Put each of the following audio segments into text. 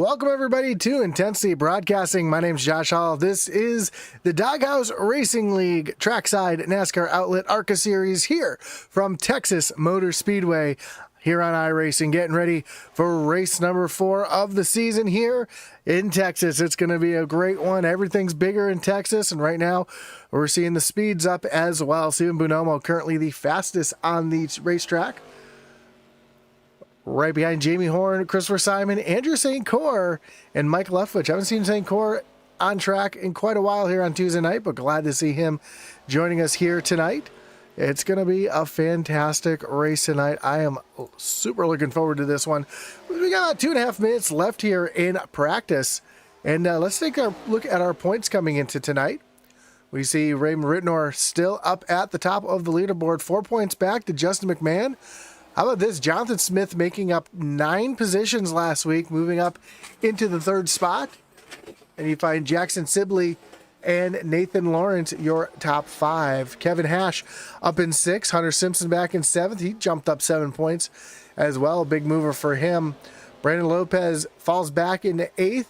Welcome everybody to Intensity Broadcasting. My name's Josh Hall. This is the Doghouse Racing League Trackside NASCAR Outlet ARCA Series here from Texas Motor Speedway here on iRacing, getting ready for race number 4 of the season here in Texas. It's going to be a great one. Everything's bigger in Texas, and right now we're seeing the speeds up as well. Steven Bonomo currently the fastest on the racetrack. Right behind Jamie Horn, Christopher Simon, Andrew St. Cyr, and Mike Leftwich. I haven't seen St. Cyr on track in quite a while here on Tuesday night, but glad to see him joining us here tonight. It's going to be a fantastic race tonight. I am super looking forward to this one. We got 2.5 minutes left here in practice, and let's take a look at our points coming into tonight. We see Raymond Rittenor still up at the top of the leaderboard, 4 points back to Justin McMahon. How about this? Jonathan Smith making up 9 positions last week, moving up into the 3rd spot. And you find Jackson Sibley and Nathan Lawrence, your top 5. Kevin Hash up in 6th. Hunter Simpson back in 7th. He jumped up 7 points as well. Big mover for him. Brandon Lopez falls back into 8th.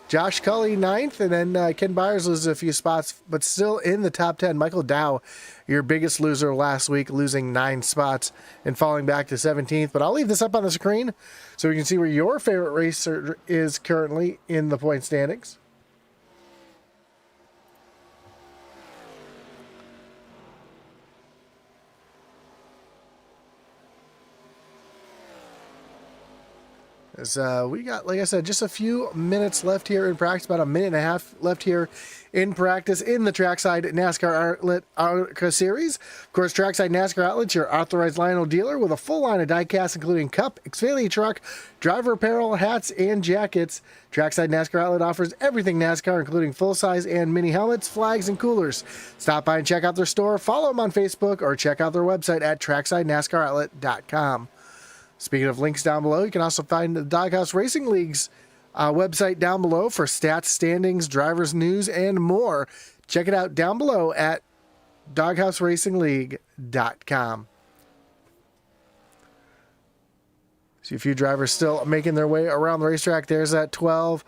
Josh Cully 9th. And then Ken Byers loses a few spots, but still in the top 10. Michael Dow, your biggest loser last week, losing 9 spots and falling back to 17th. But I'll leave this up on the screen so we can see where your favorite racer is currently in the point standings. As we got, like I said, just a few minutes left here in practice, about 1.5 minutes left here in practice in the Trackside NASCAR Outlet ARCA Series. Of course, Trackside NASCAR Outlet, your authorized Lionel dealer with a full line of diecast, including cup, Xfinity truck, driver apparel, hats, and jackets. Trackside NASCAR Outlet offers everything NASCAR, including full-size and mini helmets, flags, and coolers. Stop by and check out their store, follow them on Facebook, or check out their website at tracksidenascaroutlet.com. Speaking of links down below, you can also find the Doghouse Racing League's website down below for stats, standings, drivers' news, and more. Check it out down below at doghouseracingligue.com. See a few drivers still making their way around the racetrack. There's that 12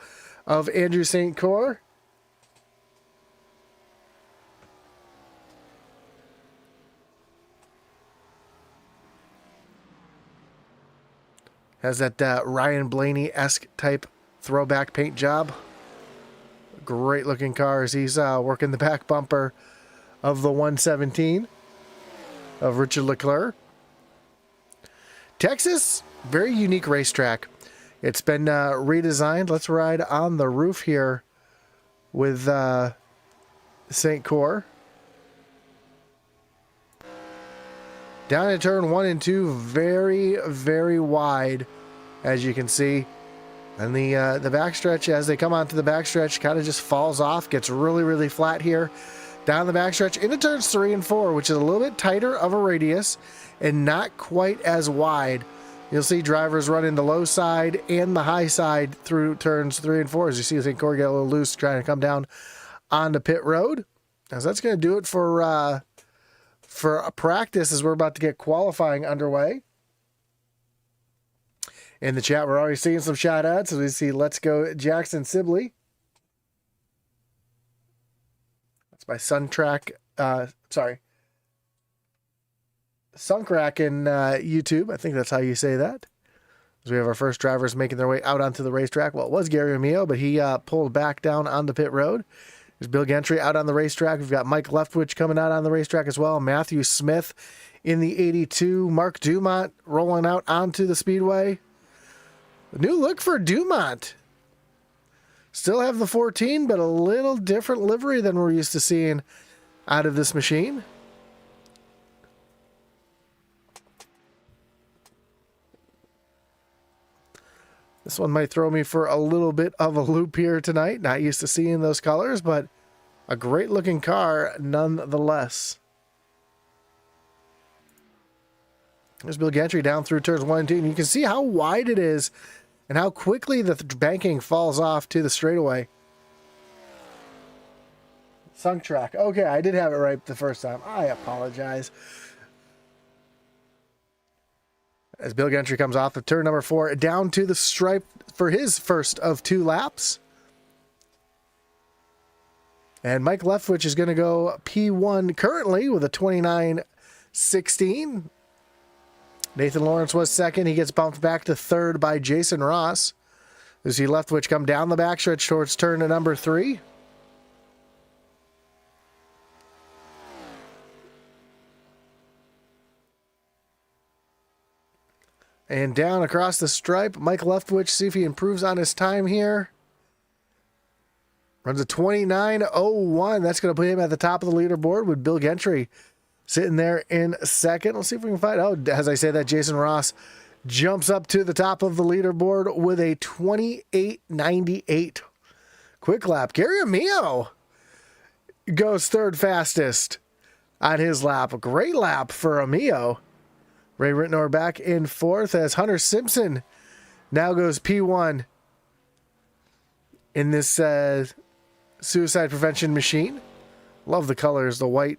of Andrew St. Cyr. Has that Ryan Blaney-esque type throwback paint job. Great looking car as he's working the back bumper of the 117 of Richard Leclerc. Texas, very unique racetrack. It's been redesigned. Let's ride on the roof here with St. Cyr. Down in turn 1 and 2, very, very wide, as you can see. And the backstretch, as they come onto the backstretch, kind of just falls off, gets really, really flat here. Down the backstretch into turns 3 and 4, which is a little bit tighter of a radius and not quite as wide. You'll see drivers running the low side and the high side through turns 3 and 4. As you see, St. Cyr get a little loose trying to come down onto pit road. As that's going to do it for a practice as we're about to get qualifying underway. In the chat, we're already seeing some shout outs as we see Let's Go Jackson Sibley. That's my Sunkrack in YouTube. I think that's how you say that. As we have our first drivers making their way out onto the racetrack. Well, it was Gary Amio, but he pulled back down on the pit road. There's Bill Gentry out on the racetrack. We've got Mike Leftwich coming out on the racetrack as well. Matthew Smith in the 82. Mark Dumont rolling out onto the speedway. A new look for Dumont. Still have the 14, but a little different livery than we're used to seeing out of this machine. This one might throw me for a little bit of a loop here tonight. Not used to seeing those colors, but a great looking car nonetheless. There's Bill Gentry down through turns 1 and 2, and you can see how wide it is and how quickly the banking falls off to the straightaway. Sunk track. Okay, I did have it right the first time. I apologize. As Bill Gentry comes off of turn number 4 down to the stripe for his first of 2 laps. And Mike Leftwich is going to go P1 currently with a 29.16. Nathan Lawrence was second. He gets bumped back to third by Jason Ross. We see Leftwich come down the backstretch towards turn to number 3. And down across the stripe, Mike Leftwich, see if he improves on his time here. Runs a 29.01. That's going to put him at the top of the leaderboard with Bill Gentry sitting there in second. Let's see if we can find... Oh, as I say that, Jason Ross jumps up to the top of the leaderboard with a 28.98 quick lap. Gary Amio goes third fastest on his lap. A great lap for Amio. Ray Rittenor back in fourth as Hunter Simpson now goes P1 in this suicide prevention machine. Love the colors, the white,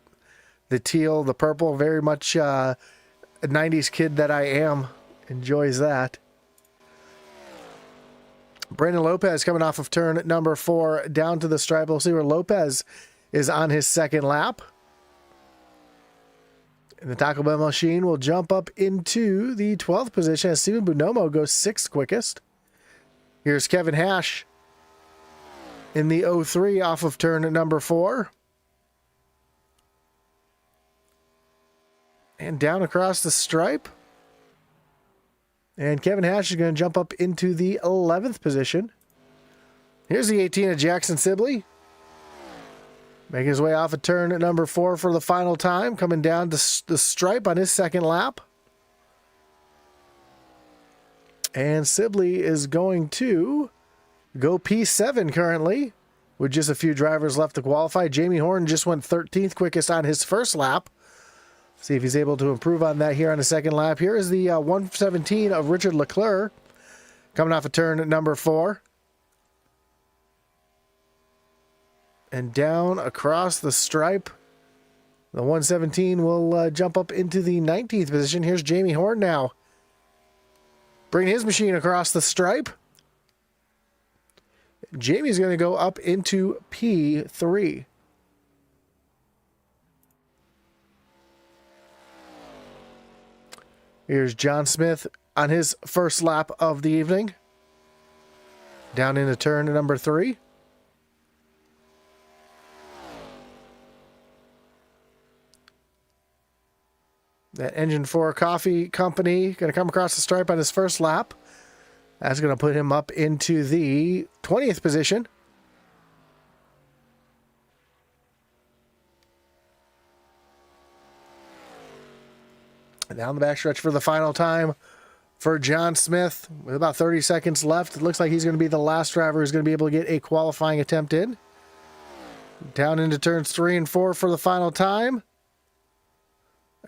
the teal, the purple. Very much a 90s kid that I am. Enjoys that. Brandon Lopez coming off of turn number 4 down to the stripe. We'll see where Lopez is on his second lap. And the Taco Bell machine will jump up into the 12th position as Steven Bonomo goes 6th quickest. Here's Kevin Hash in the 03 off of turn number 4. And down across the stripe. And Kevin Hash is going to jump up into the 11th position. Here's the 18 of Jackson Sibley. Making his way off of turn at number 4 for the final time. Coming down to the stripe on his second lap. And Sibley is going to go P7 currently, with just a few drivers left to qualify. Jamie Horn just went 13th quickest on his first lap. See if he's able to improve on that here on the second lap. Here is the 117 of Richard Leclerc coming off of turn at number 4. And down across the stripe, the 117 will jump up into the 19th position. Here's Jamie Horn now, bringing his machine across the stripe. Jamie's going to go up into P3. Here's John Smith on his first lap of the evening. Down into turn number 3. That Engine 4 Coffee Company going to come across the stripe on his first lap. That's going to put him up into the 20th position. And down the backstretch for the final time for John Smith. With about 30 seconds left, it looks like he's going to be the last driver who's going to be able to get a qualifying attempt in. Down into turns 3 and 4 for the final time.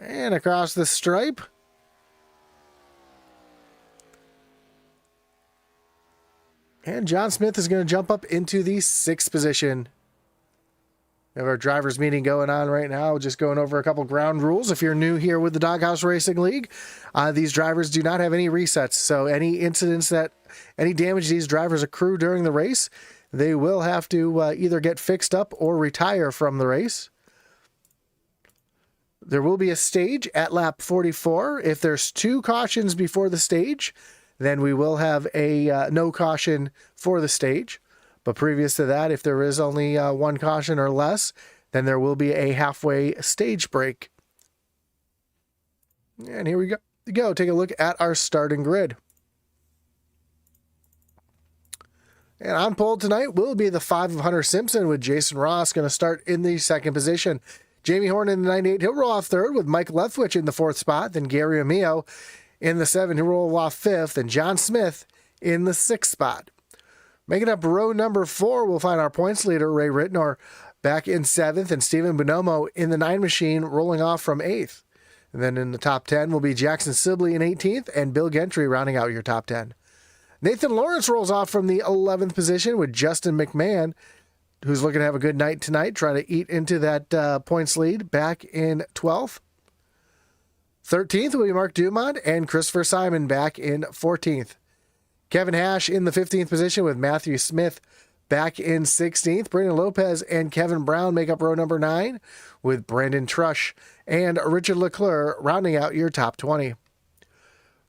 And across the stripe. And John Smith is going to jump up into the 6th position. We have our drivers meeting going on right now, just going over a couple ground rules. If you're new here with the Doghouse Racing League, these drivers do not have any resets. So any damage these drivers accrue during the race, they will have to either get fixed up or retire from the race. There will be a stage at lap 44. If there's 2 cautions before the stage, then we will have a no caution for the stage. But previous to that, if there is only 1 caution or less, then there will be a halfway stage break. And here we go. Take a look at our starting grid. And on pole tonight will be the 5 of Hunter Simpson, with Jason Ross going to start in the 2nd position. Jamie Horn in the 98, he'll roll off 3rd with Mike Leftwich in the 4th spot. Then Gary Amio in the 7, he'll roll off 5th. And John Smith in the 6th spot. Making up row number 4, we'll find our points leader, Ray Rittenor, back in 7th. And Steven Bonomo in the 9 machine, rolling off from 8th. And then in the top 10 will be Jackson Sibley in 18th. And Bill Gentry rounding out your top 10. Nathan Lawrence rolls off from the 11th position with Justin McMahon, who's looking to have a good night tonight, trying to eat into that points lead, back in 12th. 13th will be Mark Dumont and Christopher Simon back in 14th. Kevin Hash in the 15th position with Matthew Smith back in 16th. Brandon Lopez and Kevin Brown make up row number 9 with Brandon Trush and Richard Leclerc rounding out your top 20.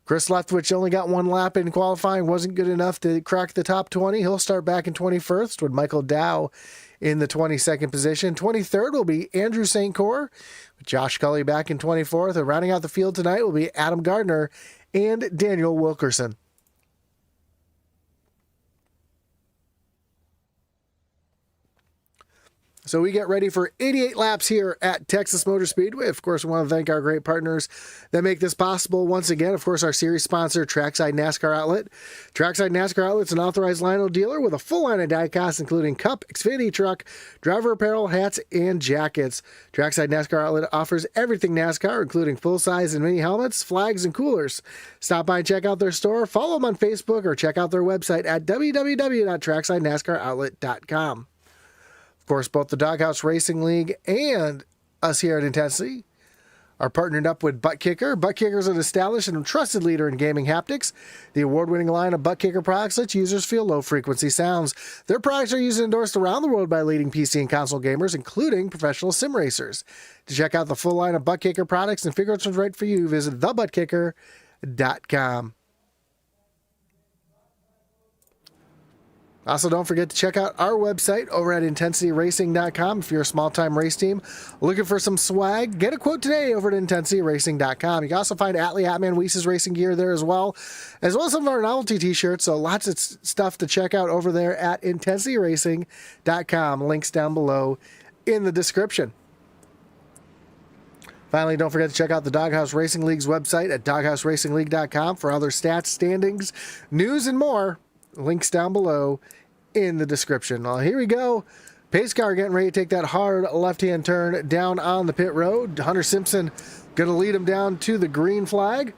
Chris Leftwich only got one lap in qualifying, wasn't good enough to crack the top 20. He'll start back in 21st with Michael Dow in the 22nd position. 23rd will be Andrew St. Cyr, with Josh Cully back in 24th. And rounding out the field tonight will be Adam Gardner and Daniel Wilkerson. So we get ready for 88 laps here at Texas Motor Speedway. Of course, we want to thank our great partners that make this possible. Once again, of course, our series sponsor, Trackside NASCAR Outlet. Trackside NASCAR Outlet is an authorized Lionel dealer with a full line of diecast, including cup, Xfinity truck, driver apparel, hats, and jackets. Trackside NASCAR Outlet offers everything NASCAR, including full-size and mini helmets, flags, and coolers. Stop by and check out their store, follow them on Facebook, or check out their website at www.tracksidenascaroutlet.com. Of course, both the Doghouse Racing League and us here at Intensity are partnered up with Butt Kicker. Butt Kicker is an established and trusted leader in gaming haptics. The award-winning line of Butt Kicker products lets users feel low-frequency sounds. Their products are used and endorsed around the world by leading PC and console gamers, including professional sim racers. To check out the full line of Butt Kicker products and figure out what's right for you, visit thebuttkicker.com. Also, don't forget to check out our website over at intensityracing.com. If you're a small-time race team looking for some swag, get a quote today over at intensityracing.com. You can also find Atlee, Atman, Weese's racing gear there as well as some of our novelty t-shirts. So lots of stuff to check out over there at intensityracing.com. Links down below in the description. Finally, don't forget to check out the Doghouse Racing League's website at doghouseracingligue.com for other stats, standings, news, and more. Links down below in the description. Well, here we go. Pace car getting ready to take that hard left-hand turn down on the pit road. Hunter Simpson going to lead him down to the green flag.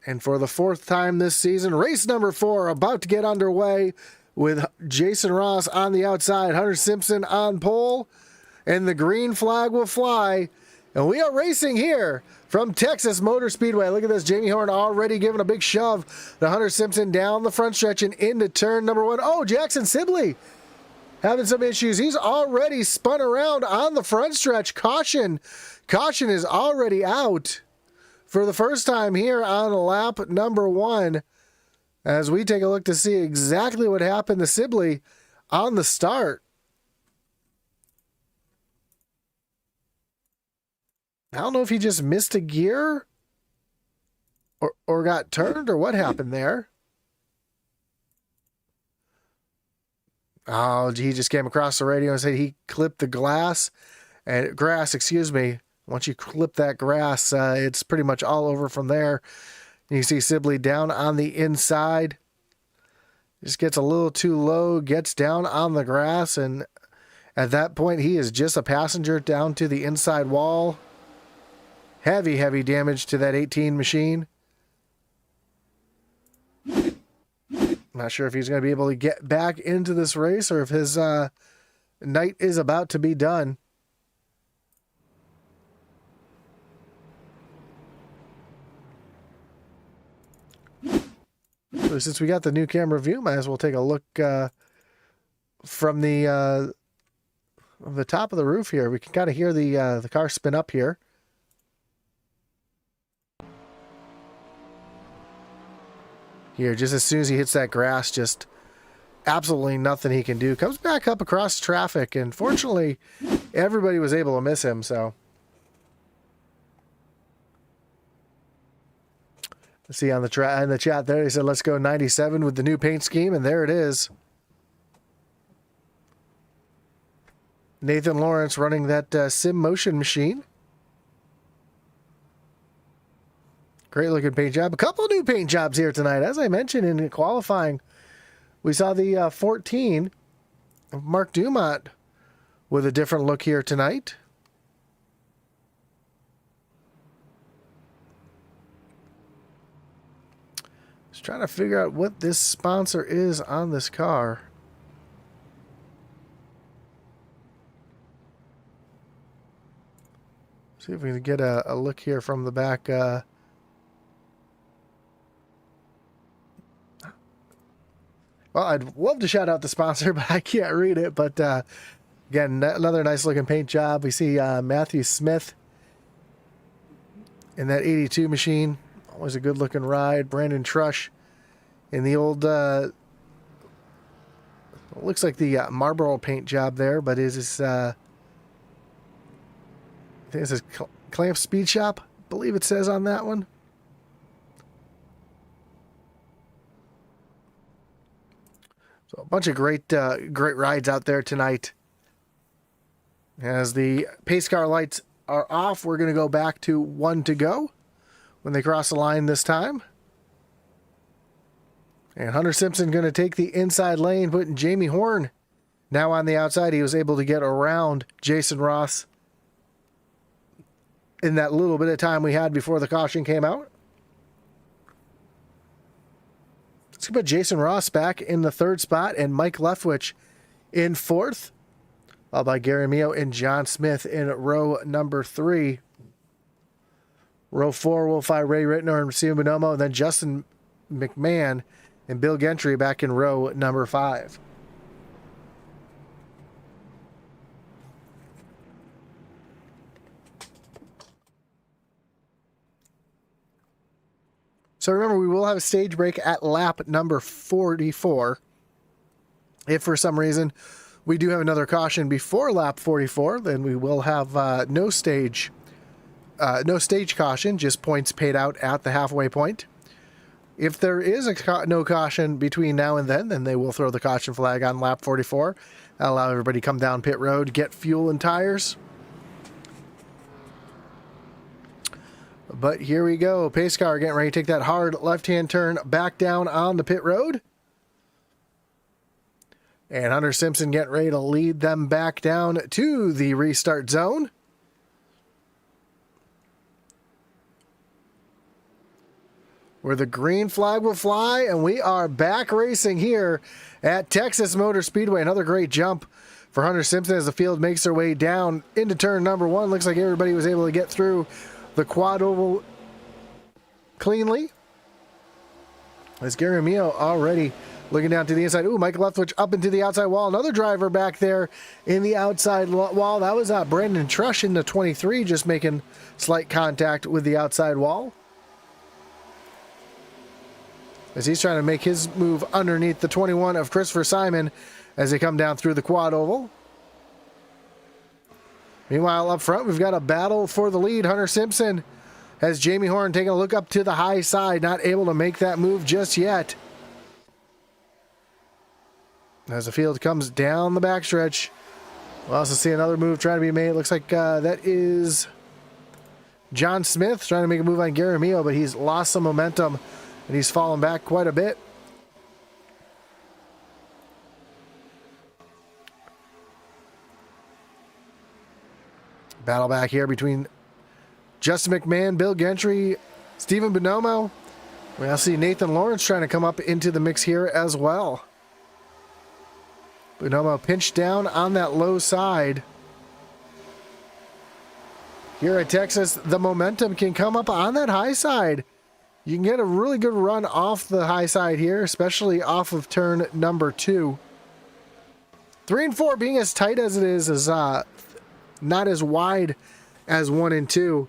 And for the 4th time this season, race number 4 about to get underway with Jason Ross on the outside, Hunter Simpson on pole, and the green flag will fly. And we are racing here from Texas Motor Speedway. Look at this. Jamie Horn already giving a big shove to Hunter Simpson down the front stretch and into turn number 1. Oh, Jackson Sibley having some issues. He's already spun around on the front stretch. Caution. Caution is already out for the first time here on lap number 1. As we take a look to see exactly what happened to Sibley on the start. I don't know if he just missed a gear or got turned or what happened there. Oh, he just came across the radio and said he clipped the grass. Excuse me. Once you clip that grass, it's pretty much all over from there. You see Sibley down on the inside. Just gets a little too low, gets down on the grass, and at that point he is just a passenger down to the inside wall. Heavy, heavy damage to that 18 machine. Not sure if he's going to be able to get back into this race or if his night is about to be done. So since we got the new camera view, might as well take a look from the top of the roof here. We can kind of hear the car spin up here. Here, just as soon as he hits that grass, just absolutely nothing he can do. Comes back up across traffic, and fortunately, everybody was able to miss him, so. Let's see on the in the chat there, they said, let's go 97 with the new paint scheme, and there it is. Nathan Lawrence running that Sim Motion machine. Great looking paint job. A couple new paint jobs here tonight. As I mentioned in qualifying, we saw the 14 of Mark Dumont with a different look here tonight. Just trying to figure out what this sponsor is on this car. See if we can get a look here from the back. Well, I'd love to shout out the sponsor, but I can't read it. But again, another nice looking paint job. We see Matthew Smith in that 82 machine. Always a good looking ride. Brandon Trush in the old, looks like the Marlboro paint job there, but is I think this is Clamp Speed Shop, I believe it says on that one. So a bunch of great rides out there tonight. As the pace car lights are off, we're going to go back to 1 to go when they cross the line this time. And Hunter Simpson going to take the inside lane, putting Jamie Horn now on the outside. He was able to get around Jason Ross in that little bit of time we had before the caution came out. Let's put Jason Ross back in the 3rd spot and Mike Leftwich in 4th, followed by Gary Mio and John Smith in row number 3. Row 4 will find Ray Rittner and Stephen Bonomo, and then Justin McMahon and Bill Gentry back in row number 5. So remember, we will have a stage break at lap number 44. If for some reason we do have another caution before lap 44, then we will have no stage caution, just points paid out at the halfway point. If there is no caution between now and then they will throw the caution flag on lap 44. That'll allow everybody to come down pit road, get fuel and tires. But here we go. Pace car getting ready to take that hard left-hand turn back down on the pit road. And Hunter Simpson getting ready to lead them back down to the restart zone. Where the green flag will fly, and we are back racing here at Texas Motor Speedway. Another great jump for Hunter Simpson as the field makes their way down into turn number 1. Looks like everybody was able to get through the quad oval cleanly. As Gary Mio already looking down to the inside. Ooh, Michael Leftwich up into the outside wall. Another driver back there in the outside wall. That was Brandon Trush in the 23, just making slight contact with the outside wall. As he's trying to make his move underneath the 21 of Christopher Simon as they come down through the quad oval. Meanwhile, up front, we've got a battle for the lead. Hunter Simpson has Jamie Horn taking a look up to the high side, not able to make that move just yet. As the field comes down the backstretch, we'll also see another move trying to be made. Looks like that is John Smith trying to make a move on Gary Mio, but he's lost some momentum and he's fallen back quite a bit. Battle back here between Justin McMahon, Bill Gentry, Stephen Bonomo. We now see Nathan Lawrence trying to come up into the mix here as well. Bonomo pinched down on that low side. Here at Texas, the momentum can come up on that high side. You can get a really good run off the high side here, especially off of turn number 2. 3 and 4 being as tight as it is not as wide as 1 and 2.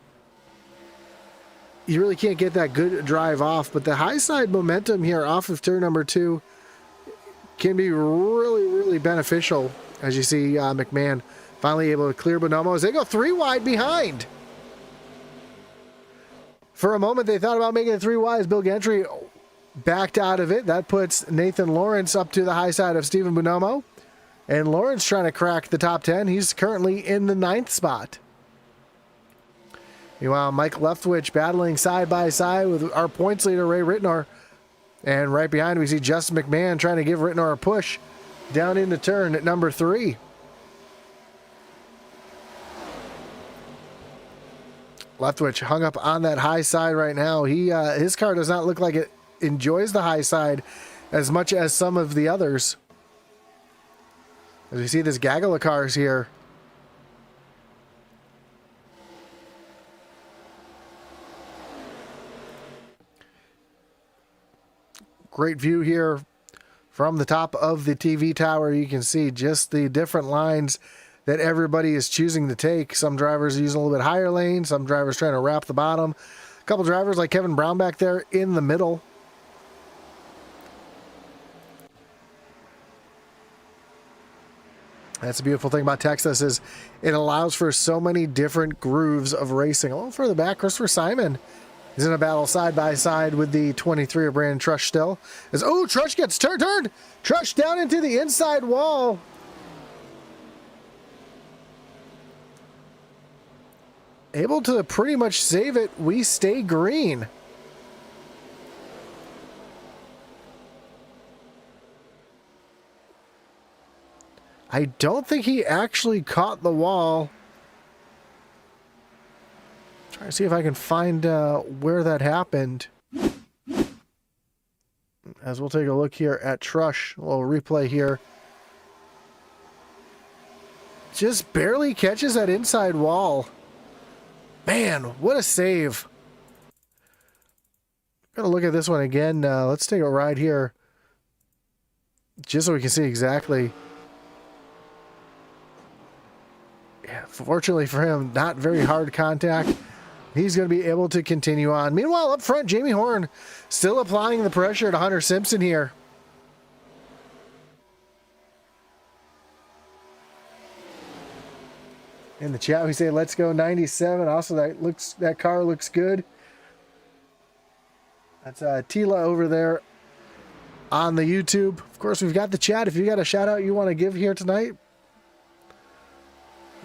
You really can't get that good drive off, but the high side momentum here off of turn number 2 can be really, really beneficial. As you see, McMahon finally able to clear Bonomo as they go 3 wide behind. For a moment, they thought about making it 3 wide as Bill Gentry backed out of it. That puts Nathan Lawrence up to the high side of Stephen Bonomo. And Lawrence trying to crack the top 10. He's currently in the 9th spot. Meanwhile, Mike Leftwich battling side by side with our points leader, Ray Rittner. And right behind, we see Justin McMahon trying to give Rittner a push down into turn at number 3. Leftwich hung up on that high side right now. His car does not look like it enjoys the high side as much as some of the others. As we see this gaggle of cars here. Great view here from the top of the TV tower. You can see just the different lines that everybody is choosing to take. Some drivers are using a little bit higher lane. Some drivers trying to wrap the bottom. A couple drivers like Kevin Brown back there in the middle. That's the beautiful thing about Texas is it allows for so many different grooves of racing. A little further back, Christopher Simon is in a battle side by side with the 23 of Brandon Trush still. Trush gets turned. Trush down into the inside wall. Able to pretty much save it. We stay green. I don't think he actually caught the wall. Try to see if I can find where that happened. As we'll take a look here at Trush. A little replay here. Just barely catches that inside wall. Man, what a save. Gotta look at this one again. Let's take a ride here. Just so we can see exactly. Yeah, fortunately for him, not very hard contact. He's going to be able to continue on. Meanwhile, up front, Jamie Horn still applying the pressure to Hunter Simpson here. In the chat, we say, let's go 97. Also, that car looks good. That's Tila over there on the YouTube. Of course, we've got the chat. If you got a shout out you want to give here tonight,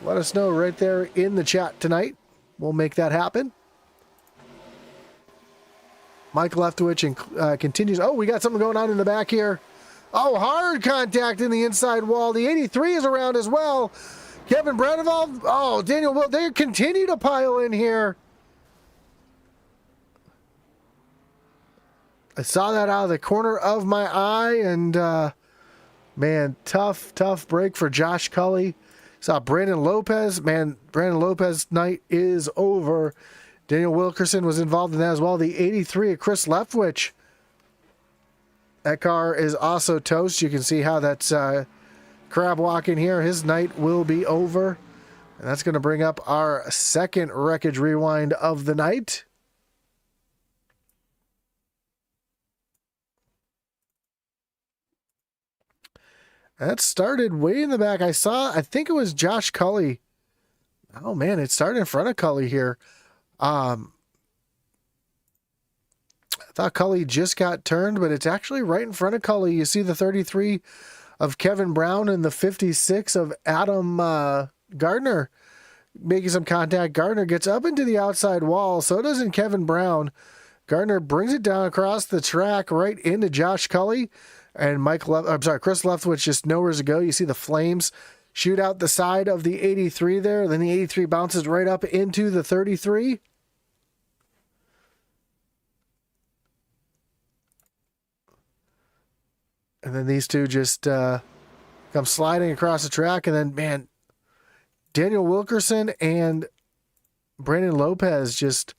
let us know right there in the chat tonight. We'll make that happen. Mike Leftwich continues. Oh, we got something going on in the back here. Oh, hard contact in the inside wall. The 83 is around as well. Kevin Brown involved. Oh, Daniel Will. They continue to pile in here. I saw that out of the corner of my eye, and man, tough break for Josh Cully. Saw Brandon Lopez. Man, Brandon Lopez night is over. Daniel Wilkerson was involved in that as well. The 83 of Chris Leftwich. That car is also toast. You can see how that's crab walking here. His night will be over. And that's going to bring up our second wreckage rewind of the night. That started way in the back. I think it was Josh Cully. Oh man, it started in front of Cully here. I thought Cully just got turned, but it's actually right in front of Cully. You see the 33 of Kevin Brown and the 56 of Adam Gardner making some contact. Gardner gets up into the outside wall. So doesn't Kevin Brown. Gardner brings it down across the track right into Josh Cully. And Chris Leftwich just nowhere to go. You see the flames shoot out the side of the 83 there. Then the 83 bounces right up into the 33. And then these two just come sliding across the track. And then, man, Daniel Wilkerson and Brandon Lopez just...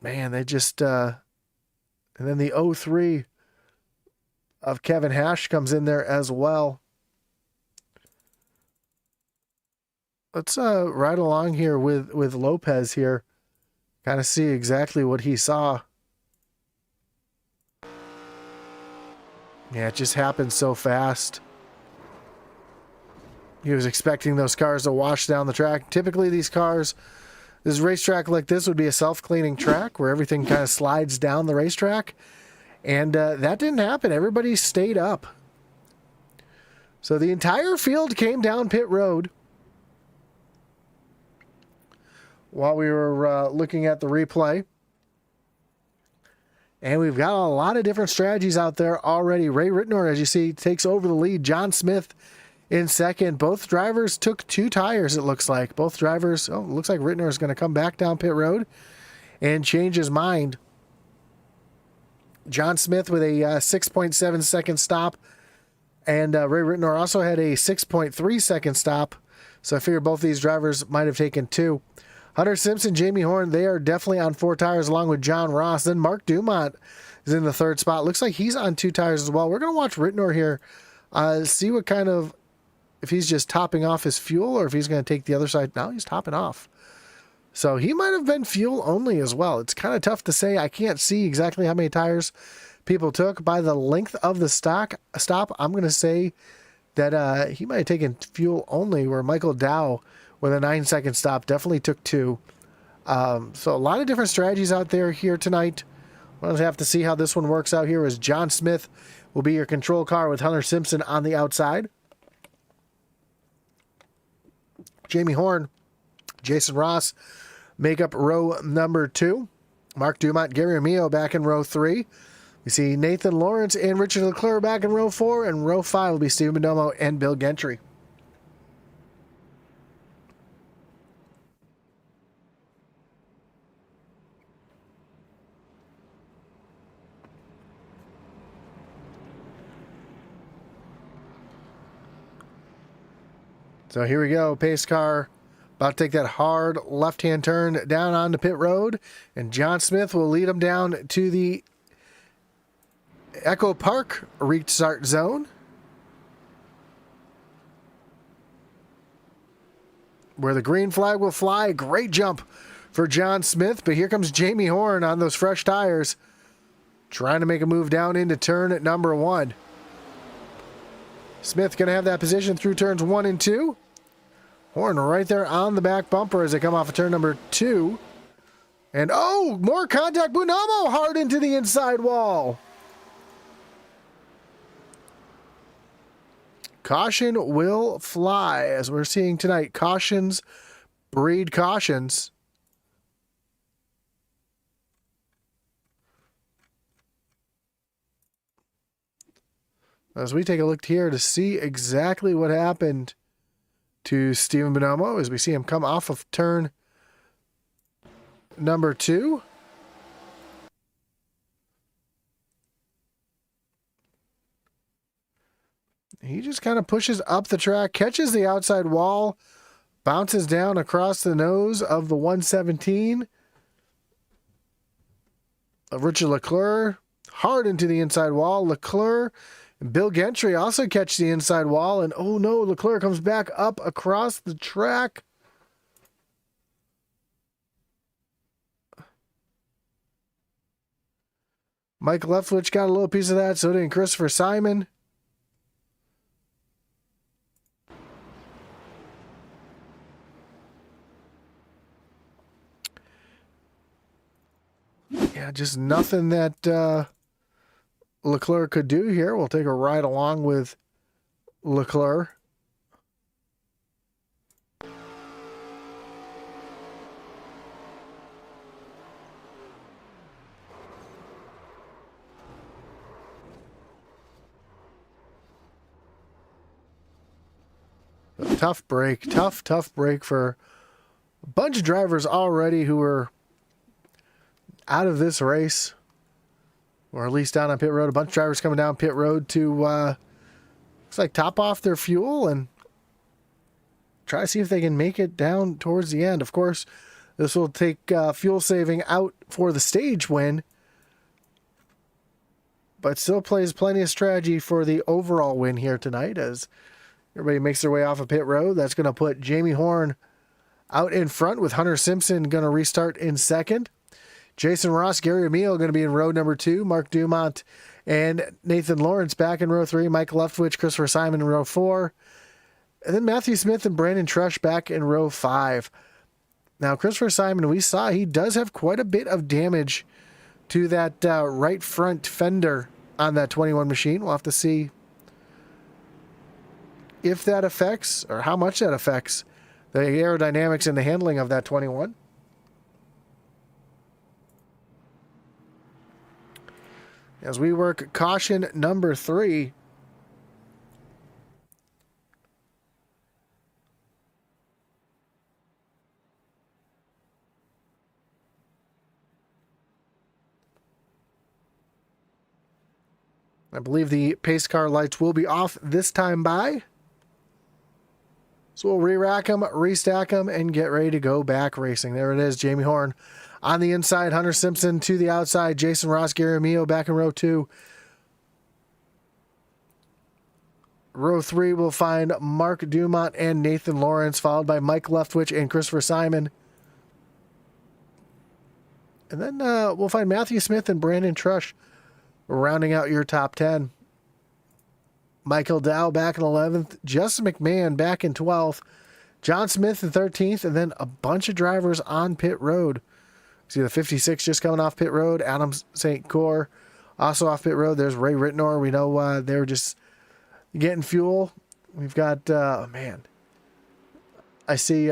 Man, they just, and then the 03 of Kevin Hash comes in there as well. Let's ride along here with Lopez here. Kind of see exactly what he saw. Yeah, it just happened so fast. He was expecting those cars to wash down the track. Typically these cars... This racetrack like this would be a self-cleaning track where everything kind of slides down the racetrack. And that didn't happen. Everybody stayed up. So the entire field came down pit road while we were looking at the replay. And we've got a lot of different strategies out there already. Ray Rittenor, as you see, takes over the lead. John Smith in second. Both drivers took 2 tires, it looks like. Both drivers, it looks like Rittenor is going to come back down pit road and change his mind. John Smith with a 6.7 second stop. And Ray Rittenor also had a 6.3 second stop. So I figure both these drivers might have taken 2. Hunter Simpson, Jamie Horn, they are definitely on 4 tires along with John Ross. Then Mark Dumont is in the 3rd spot. Looks like he's on 2 tires as well. We're going to watch Rittenor here, see what kind of, if he's just topping off his fuel or if he's going to take the other side. Now he's topping off. So he might have been fuel only as well. It's kind of tough to say. I can't see exactly how many tires people took. By the length of the stop, I'm going to say that he might have taken fuel only, where Michael Dow with a 9-second stop definitely took 2. So a lot of different strategies out there here tonight. We'll have to see how this one works out here, as John Smith will be your control car with Hunter Simpson on the outside. Jamie Horn, Jason Ross make up row number 2. Mark Dumont, Gary Amio back in row 3. We see Nathan Lawrence and Richard Leclerc back in row 4, and row 5 will be Steven Bonomo and Bill Gentry. So here we go, pace car about to take that hard left-hand turn down onto pit road, and John Smith will lead them down to the Echo Park restart zone, where the green flag will fly. Great jump for John Smith, but here comes Jamie Horn on those fresh tires, trying to make a move down into turn number 1. Smith going to have that position through turns 1 and 2. Horn right there on the back bumper as they come off of turn number 2. And oh, more contact. Bonomo hard into the inside wall. Caution will fly, as we're seeing tonight. Cautions breed cautions. As we take a look here to see exactly what happened to Steven Bonomo, as we see him come off of turn number 2. He just kind of pushes up the track, catches the outside wall, bounces down across the nose of the 117 of Richard Leclerc, hard into the inside wall. Leclerc and Bill Gentry also catch the inside wall, and oh no, Leclerc comes back up across the track. Mike Leftwich got a little piece of that, so did Christopher Simon. Yeah, just nothing that Leclerc could do here. We'll take a ride along with Leclerc. Tough break. Tough break for a bunch of drivers already who were out of this race, or at least down on pit road. A bunch of drivers coming down pit road to looks like top off their fuel and try to see if they can make it down towards the end. Of course, this will take fuel saving out for the stage win, but still plays plenty of strategy for the overall win here tonight as everybody makes their way off of pit road. That's going to put Jamie Horn out in front, with Hunter Simpson going to restart in second. Jason Ross, Gary Amio going to be in row number 2. Mark Dumont and Nathan Lawrence back in row 3. Mike Leftwich, Christopher Simon in row 4. And then Matthew Smith and Brandon Trush back in row 5. Now, Christopher Simon, we saw he does have quite a bit of damage to that right front fender on that 21 machine. We'll have to see if that affects, or how much that affects, the aerodynamics and the handling of that 21. As we work caution number 3. I believe the pace car lights will be off this time by. So we'll re-rack them, restack them, and get ready to go back racing. There it is, Jamie Horn on the inside, Hunter Simpson to the outside, Jason Ross, Gary Amio back in row 2. Row 3 will find Mark Dumont and Nathan Lawrence, followed by Mike Leftwich and Christopher Simon. And then we'll find Matthew Smith and Brandon Trush rounding out your top 10. Michael Dow back in 11th. Justin McMahon back in 12th. John Smith in 13th. And then a bunch of drivers on pit road. See the 56 just coming off pit road. Adam St. Cyr also off pit road. There's Ray Rittenor. We know they were just getting fuel. We've got, I see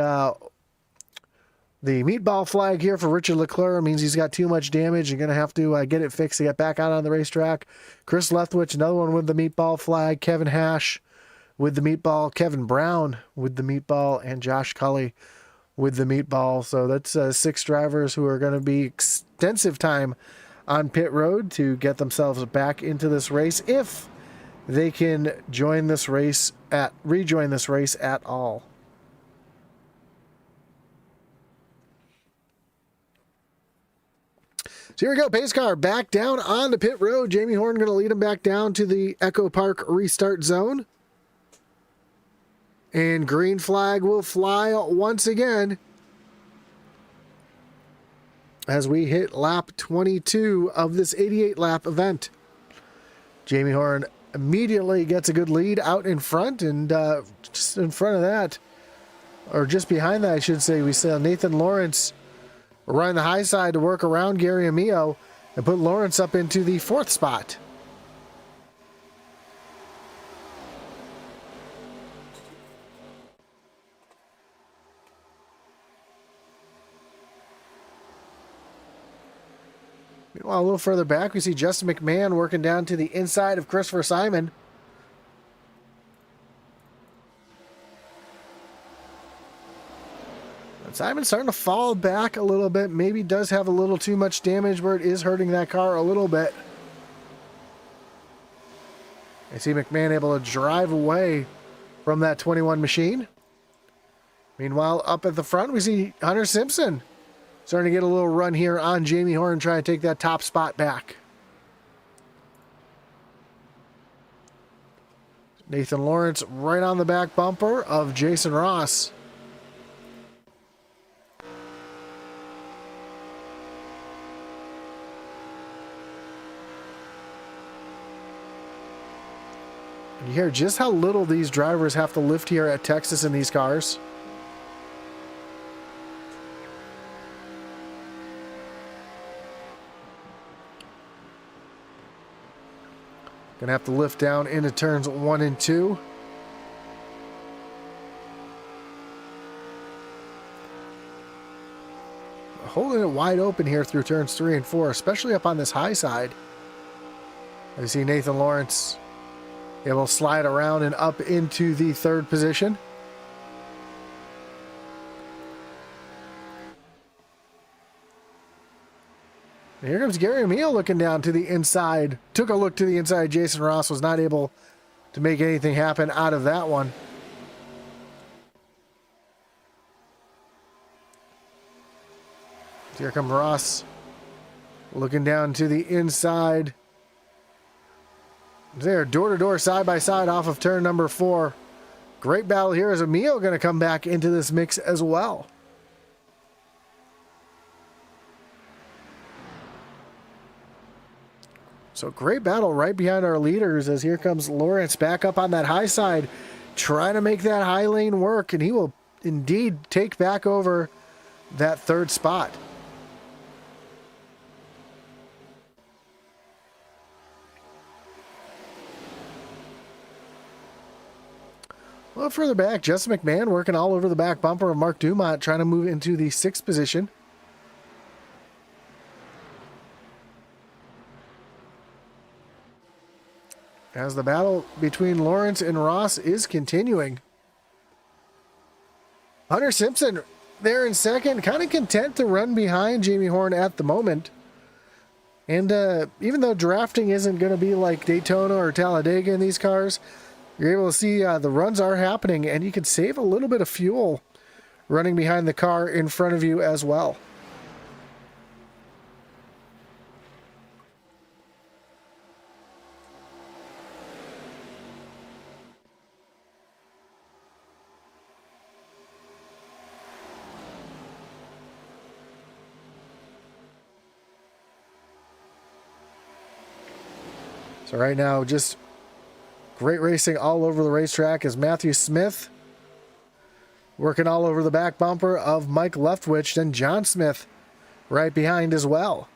the meatball flag here for Richard Leclerc. Means he's got too much damage. You're going to have to get it fixed to get back out on the racetrack. Chris Leftwich, another one with the meatball flag. Kevin Hash with the meatball. Kevin Brown with the meatball. And Josh Cully with the meatball. So that's 6 drivers who are going to be extensive time on pit road to get themselves back into this race if they can rejoin this race at all. So here we go. Pace car back down on the pit road. Jamie Horn going to lead him back down to the Echo Park restart zone. And green flag will fly once again as we hit lap 22 of this 88 lap event. Jamie Horn immediately gets a good lead out in front, and just in front of that, or just behind that, I should say, we saw Nathan Lawrence run the high side to work around Gary Amio and put Lawrence up into the 4th spot. Meanwhile, a little further back, we see Justin McMahon working down to the inside of Christopher Simon. Simon's starting to fall back a little bit. Maybe does have a little too much damage where it is hurting that car a little bit. I see McMahon able to drive away from that 21 machine. Meanwhile, up at the front, we see Hunter Simpson starting to get a little run here on Jamie Horn, trying to take that top spot back. Nathan Lawrence right on the back bumper of Jason Ross. You hear just how little these drivers have to lift here at Texas in these cars. Gonna have to lift down into turns 1 and 2. Holding it wide open here through turns 3 and 4, especially up on this high side. I see Nathan Lawrence able to slide around and up into the 3rd position. And here comes Gary Amio looking down to the inside. Took a look to the inside. Jason Ross was not able to make anything happen out of that one. Here comes Ross looking down to the inside. There, door-to-door, side-by-side off of turn number 4. Great battle here. Is Amio going to come back into this mix as well? So great battle right behind our leaders as here comes Lawrence back up on that high side, trying to make that high lane work, and he will indeed take back over that 3rd spot. A little further back, Justin McMahon working all over the back bumper of Mark Dumont, trying to move into the 6th position. As the battle between Lawrence and Ross is continuing. Hunter Simpson there in 2nd, kind of content to run behind Jamie Horn at the moment. And even though drafting isn't going to be like Daytona or Talladega in these cars, You're able to see the runs are happening, and you can save a little bit of fuel running behind the car in front of you as well. So right now, just great racing all over the racetrack as Matthew Smith working all over the back bumper of Mike Leftwich, and John Smith right behind as well.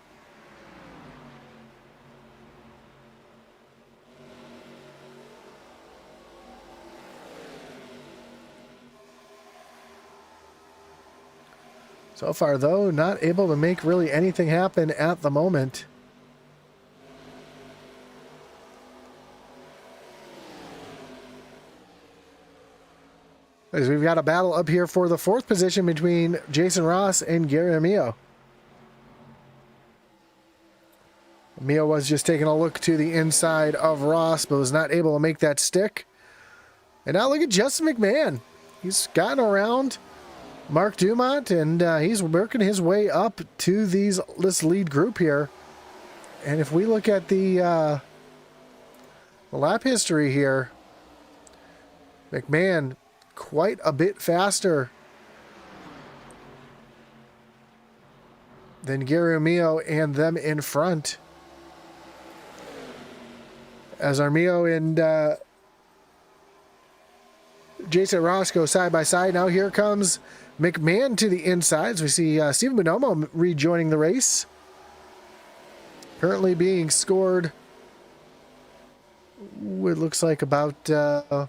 So far, though, not able to make really anything happen at the moment. As we've got a battle up here for the 4th position between Jason Ross and Gary Amio. Amio was just taking a look to the inside of Ross, but was not able to make that stick. And now look at Justin McMahon. He's gotten around Mark Dumont, and he's working his way up to this lead group here. And if we look at the lap history here, McMahon quite a bit faster than Gary Amio and them in front. As Armio and Jason Ross go side by side. Now here comes McMahon to the insides. We see Steven Bonomo rejoining the race. Currently being scored, it looks like about, I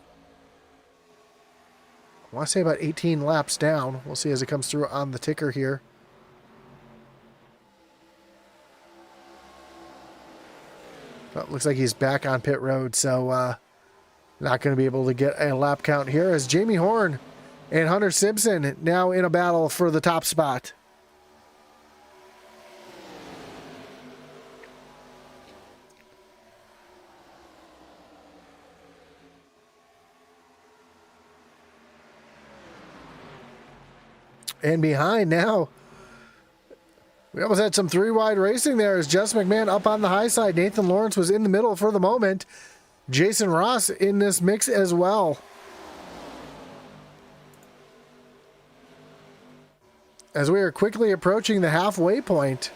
want to say about 18 laps down. We'll see as it comes through on the ticker here. But looks like he's back on pit road, so not going to be able to get a lap count here as Jamie Horn and Hunter Simpson now in a battle for the top spot. And behind now, we almost had some three-wide racing there as Justin McMahon up on the high side. Nathan Lawrence was in the middle for the moment. Jason Ross in this mix as well. As we are quickly approaching the halfway point.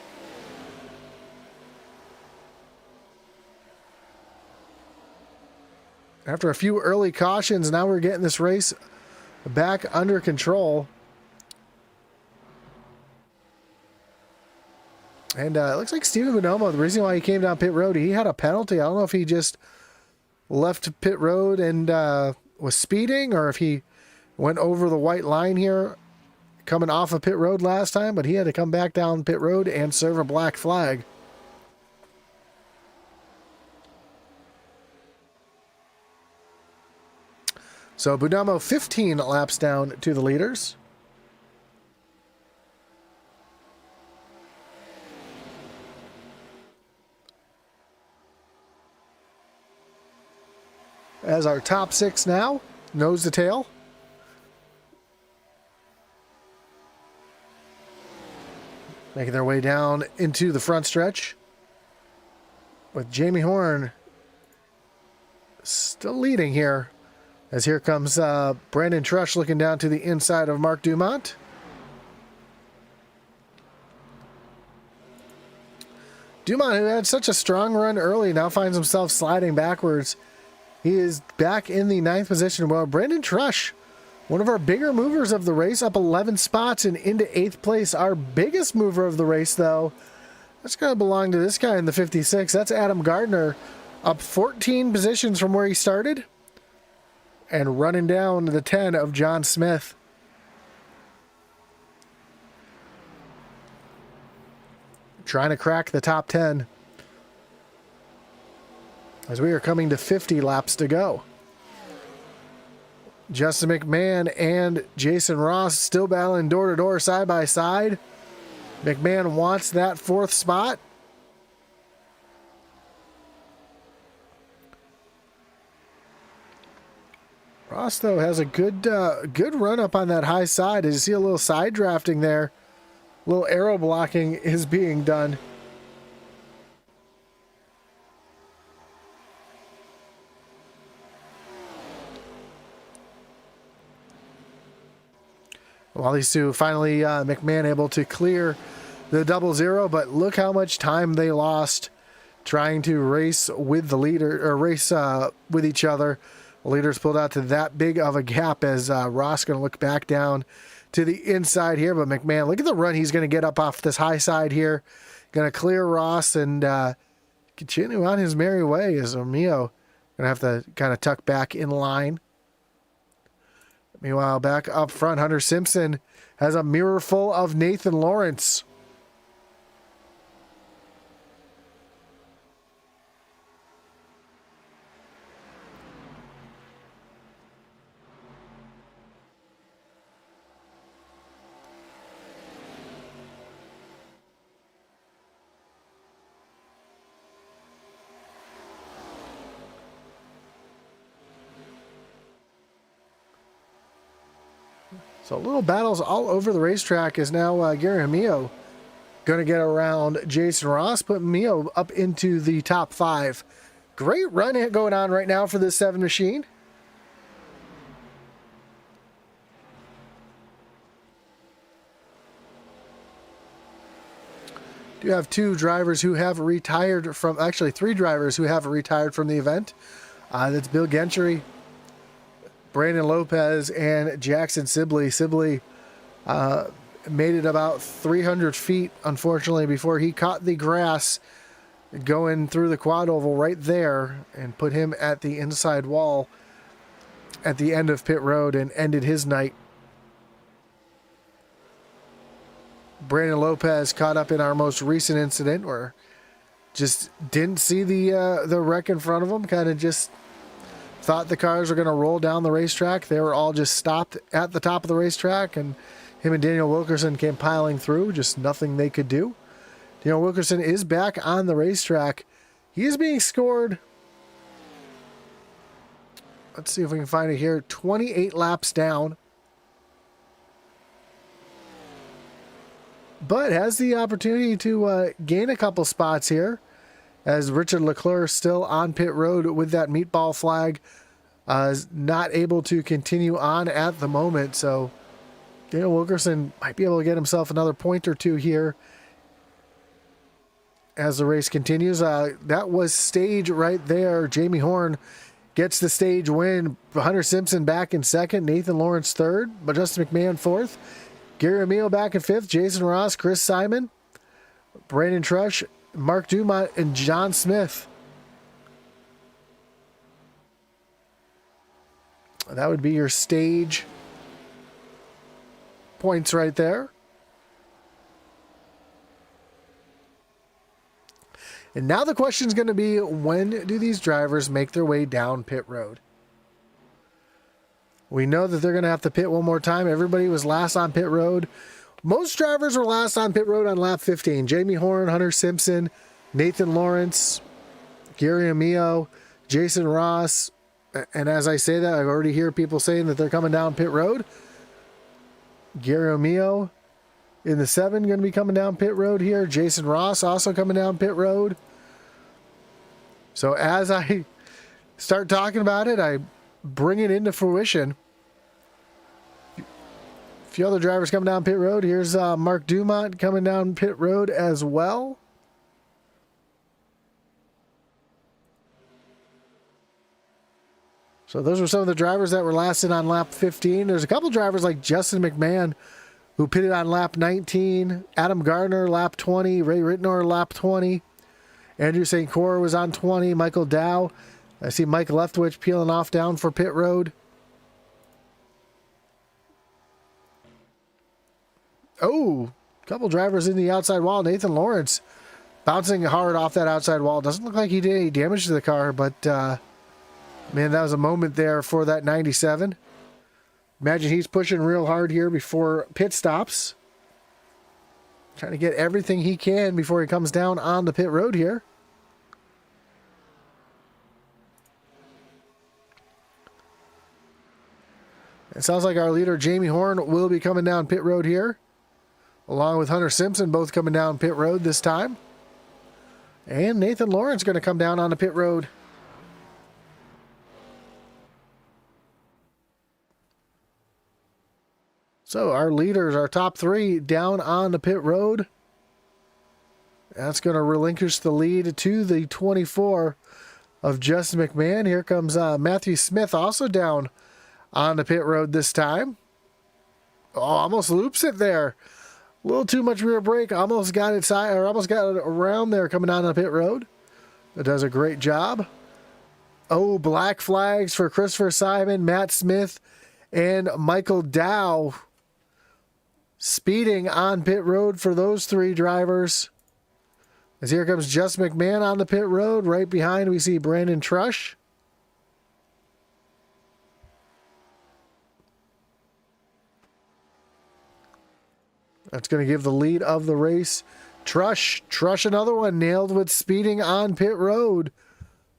After a few early cautions, now we're getting this race back under control. And it looks like Steven Bonomo, the reason why he came down pit road, he had a penalty. I don't know if he just left pit road and was speeding, or if he went over the white line here coming off of pit road last time, but he had to come back down pit road and serve a black flag. So Bonomo 15 laps down to the leaders. As our top six now, nose to tail. Making their way down into the front stretch. With Jamie Horn still leading here. As here comes Brandon Trush looking down to the inside of Mark Dumont. Dumont, who had such a strong run early, now finds himself sliding backwards. He is back in the 9th position. Well, Brandon Trush, one of our bigger movers of the race, up 11 spots and into 8th place. Our biggest mover of the race, though, that's going to belong to this guy in the 56. That's Adam Gardner, up 14 positions from where he started and running down to the 10 of John Smith. Trying to crack the top 10. As we are coming to 50 laps to go. Justin McMahon and Jason Ross still battling door to door, side by side. McMahon wants that 4th spot. Ross, though, has a good run up on that high side. As you see a little side drafting there. A little aero blocking is being done. While these two finally, McMahon able to clear the 0-0, but look how much time they lost trying to race with the leader, or race with each other. The leaders pulled out to that big of a gap as Ross going to look back down to the inside here. But McMahon, look at the run he's going to get up off this high side here. Going to clear Ross and continue on his merry way as Romeo going to have to kind of tuck back in line. Meanwhile, back up front, Hunter Simpson has a mirror full of Nathan Lawrence. So little battles all over the racetrack as now Gary Hamillo going to get around Jason Ross, put Mio up into the top 5. Great run going on right now for this 7 machine. Do have 2 drivers who have retired from, actually 3 drivers who have retired from the event. That's Bill Gentry, Brandon Lopez, and Jackson Sibley. Sibley made it about 300 feet, unfortunately, before he caught the grass going through the quad oval right there and put him at the inside wall at the end of pit road and ended his night. Brandon Lopez caught up in our most recent incident where just didn't see the wreck in front of him, kind of just thought the cars were going to roll down the racetrack. They were all just stopped at the top of the racetrack, and him and Daniel Wilkerson came piling through. Just nothing they could do. Daniel Wilkerson is back on the racetrack. He is being scored. Let's see if we can find it here. 28 laps down. But has the opportunity to gain a couple spots here, as Richard Leclerc still on pit road with that meatball flag, is not able to continue on at the moment. So Daniel Wilkerson might be able to get himself another point or 2 here as the race continues. That was stage right there. Jamie Horn gets the stage win. Hunter Simpson back in 2nd. Nathan Lawrence 3rd. But Justin McMahon 4th. Gary Emile back in 5th. Jason Ross, Chris Simon, Brandon Trush, Mark Dumont, and John Smith. That would be your stage points right there. And now the question is going to be, when do these drivers make their way down pit road? We know that they're going to have to pit one more time. Everybody was last on pit road. Most drivers were last on pit road on lap 15. Jamie Horn, Hunter Simpson, Nathan Lawrence, Gary Amio, Jason Ross. And as I say that, I already hear people saying that they're coming down pit road. Gary Amio in the 7 going to be coming down pit road here. Jason Ross also coming down pit road. So as I start talking about it, I bring it into fruition. A few other drivers coming down pit road. Here's Mark Dumont coming down pit road as well. So those were some of the drivers that were last in on lap 15. There's a couple drivers like Justin McMahon who pitted on lap 19. Adam Gardner, lap 20. Ray Rittenor, lap 20. Andrew St. Cor was on 20. Michael Dow. I see Mike Leftwich peeling off down for pit road. Oh, a couple drivers in the outside wall. Nathan Lawrence bouncing hard off that outside wall. Doesn't look like he did any damage to the car, but man, that was a moment there for that 97. Imagine he's pushing real hard here before pit stops. Trying to get everything he can before he comes down on the pit road here. It sounds like our leader, Jamie Horn, will be coming down pit road here, along with Hunter Simpson, both coming down pit road this time. And Nathan Lawrence going to come down on the pit road. So our leaders, our top three, down on the pit road. That's going to relinquish the lead to the 24 of Justin McMahon. Here comes Matthew Smith, also down on the pit road this time. Oh, almost loops it there. A little too much rear brake. Almost got it almost got it around there coming down the pit road. It does a great job. Oh, black flags for Christopher Simon, Matt Smith, and Michael Dow. Speeding on pit road for those three drivers. As here comes Justin McMahon on the pit road. Right behind we see Brandon Trush. That's going to give the lead of the race. Trush another one, nailed with speeding on pit road.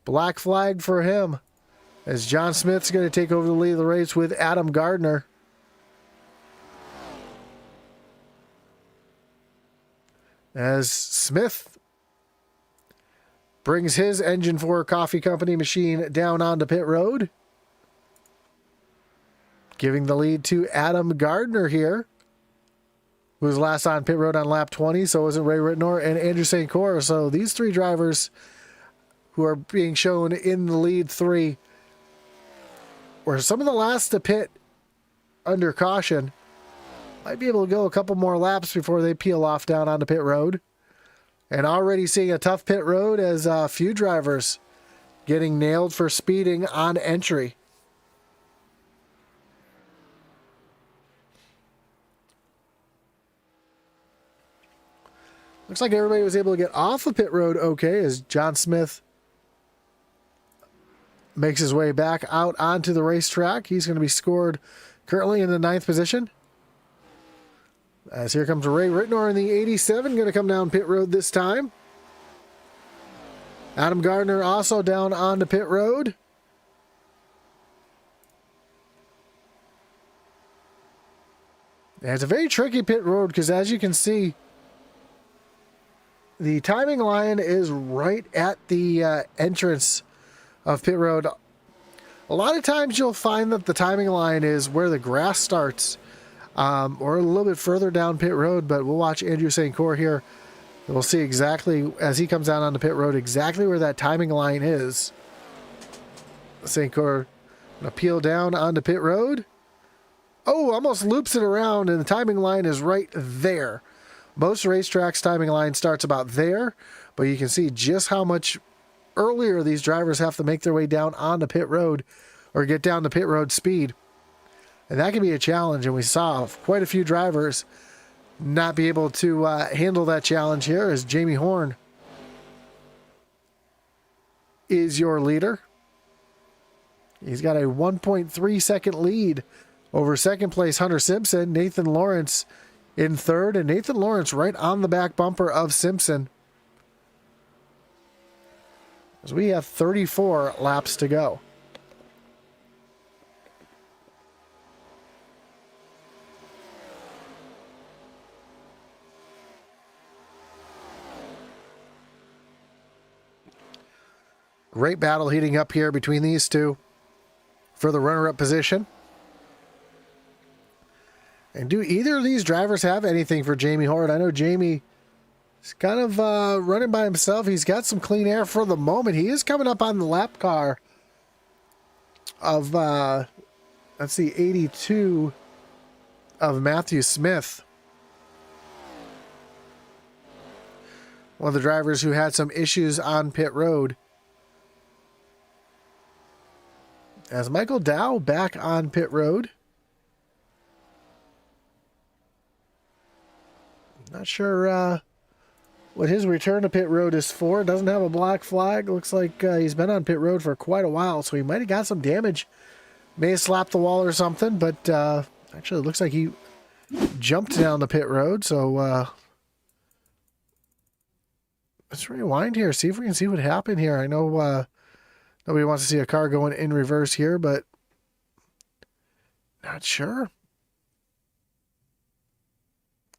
Black flag for him. As John Smith's going to take over the lead of the race with Adam Gardner. As Smith brings his Engine 4 Coffee Company machine down onto pit road. Giving the lead to Adam Gardner here, who was last on pit road on lap 20. So was it Ray Rittenor and Andrew St. Cor. So these three drivers who are being shown in the lead three were some of the last to pit under caution. Might be able to go a couple more laps before they peel off down onto pit road. And already seeing a tough pit road as a few drivers getting nailed for speeding on entry. Looks like everybody was able to get off of pit road okay as John Smith makes his way back out onto the racetrack. He's going to be scored currently in the 9th position. As here comes Ray Rittenor in the 87, going to come down pit road this time. Adam Gardner also down on the pit road. And it's a very tricky pit road because as you can see, the timing line is right at the entrance of pit road. A lot of times you'll find that the timing line is where the grass starts. Or a little bit further down pit road, but we'll watch Andrew St. Cor here. And we'll see exactly, as he comes down on the pit road, exactly where that timing line is. St. Cor going to peel down onto pit road. Oh, almost loops it around, and the timing line is right there. Most racetracks' timing line starts about there, but you can see just how much earlier these drivers have to make their way down onto pit road or get down to pit road speed. And that can be a challenge, and we saw quite a few drivers not be able to handle that challenge here as Jamie Horn is your leader. He's got a 1.3 second lead over second place Hunter Simpson. Nathan Lawrence in third, and Nathan Lawrence right on the back bumper of Simpson. As we have 34 laps to go. Great battle heating up here between these two for the runner-up position. And do either of these drivers have anything for Jamie Horn? I know Jamie is kind of running by himself. He's got some clean air for the moment. He is coming up on the lap car of, let's see, 82 of Matthew Smith. One of the drivers who had some issues on pit road. As Michael Dow back on pit road. Not sure what his return to pit road is for. Doesn't have a black flag. Looks like he's been on pit road for quite a while, so he might have got some damage. May have slapped the wall or something, but actually it looks like he jumped down the pit road. So let's rewind here, see if we can see what happened here. I know nobody wants to see a car going in reverse here, but Not sure.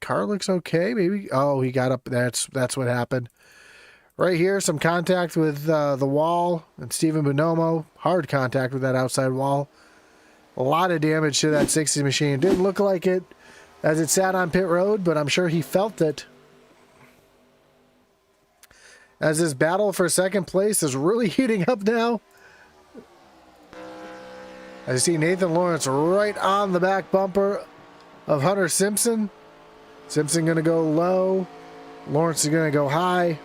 Car looks okay. Maybe. Oh, he got up. That's what happened. Right here, some contact with the wall and Steven Bonomo. Hard contact with that outside wall. A lot of damage to that 60 machine. Didn't look like it as it sat on pit road, but I'm sure he felt it. As this battle for second place is really heating up now. I see Nathan Lawrence right on the back bumper of Hunter Simpson. Simpson going to go low. Lawrence is going to go high.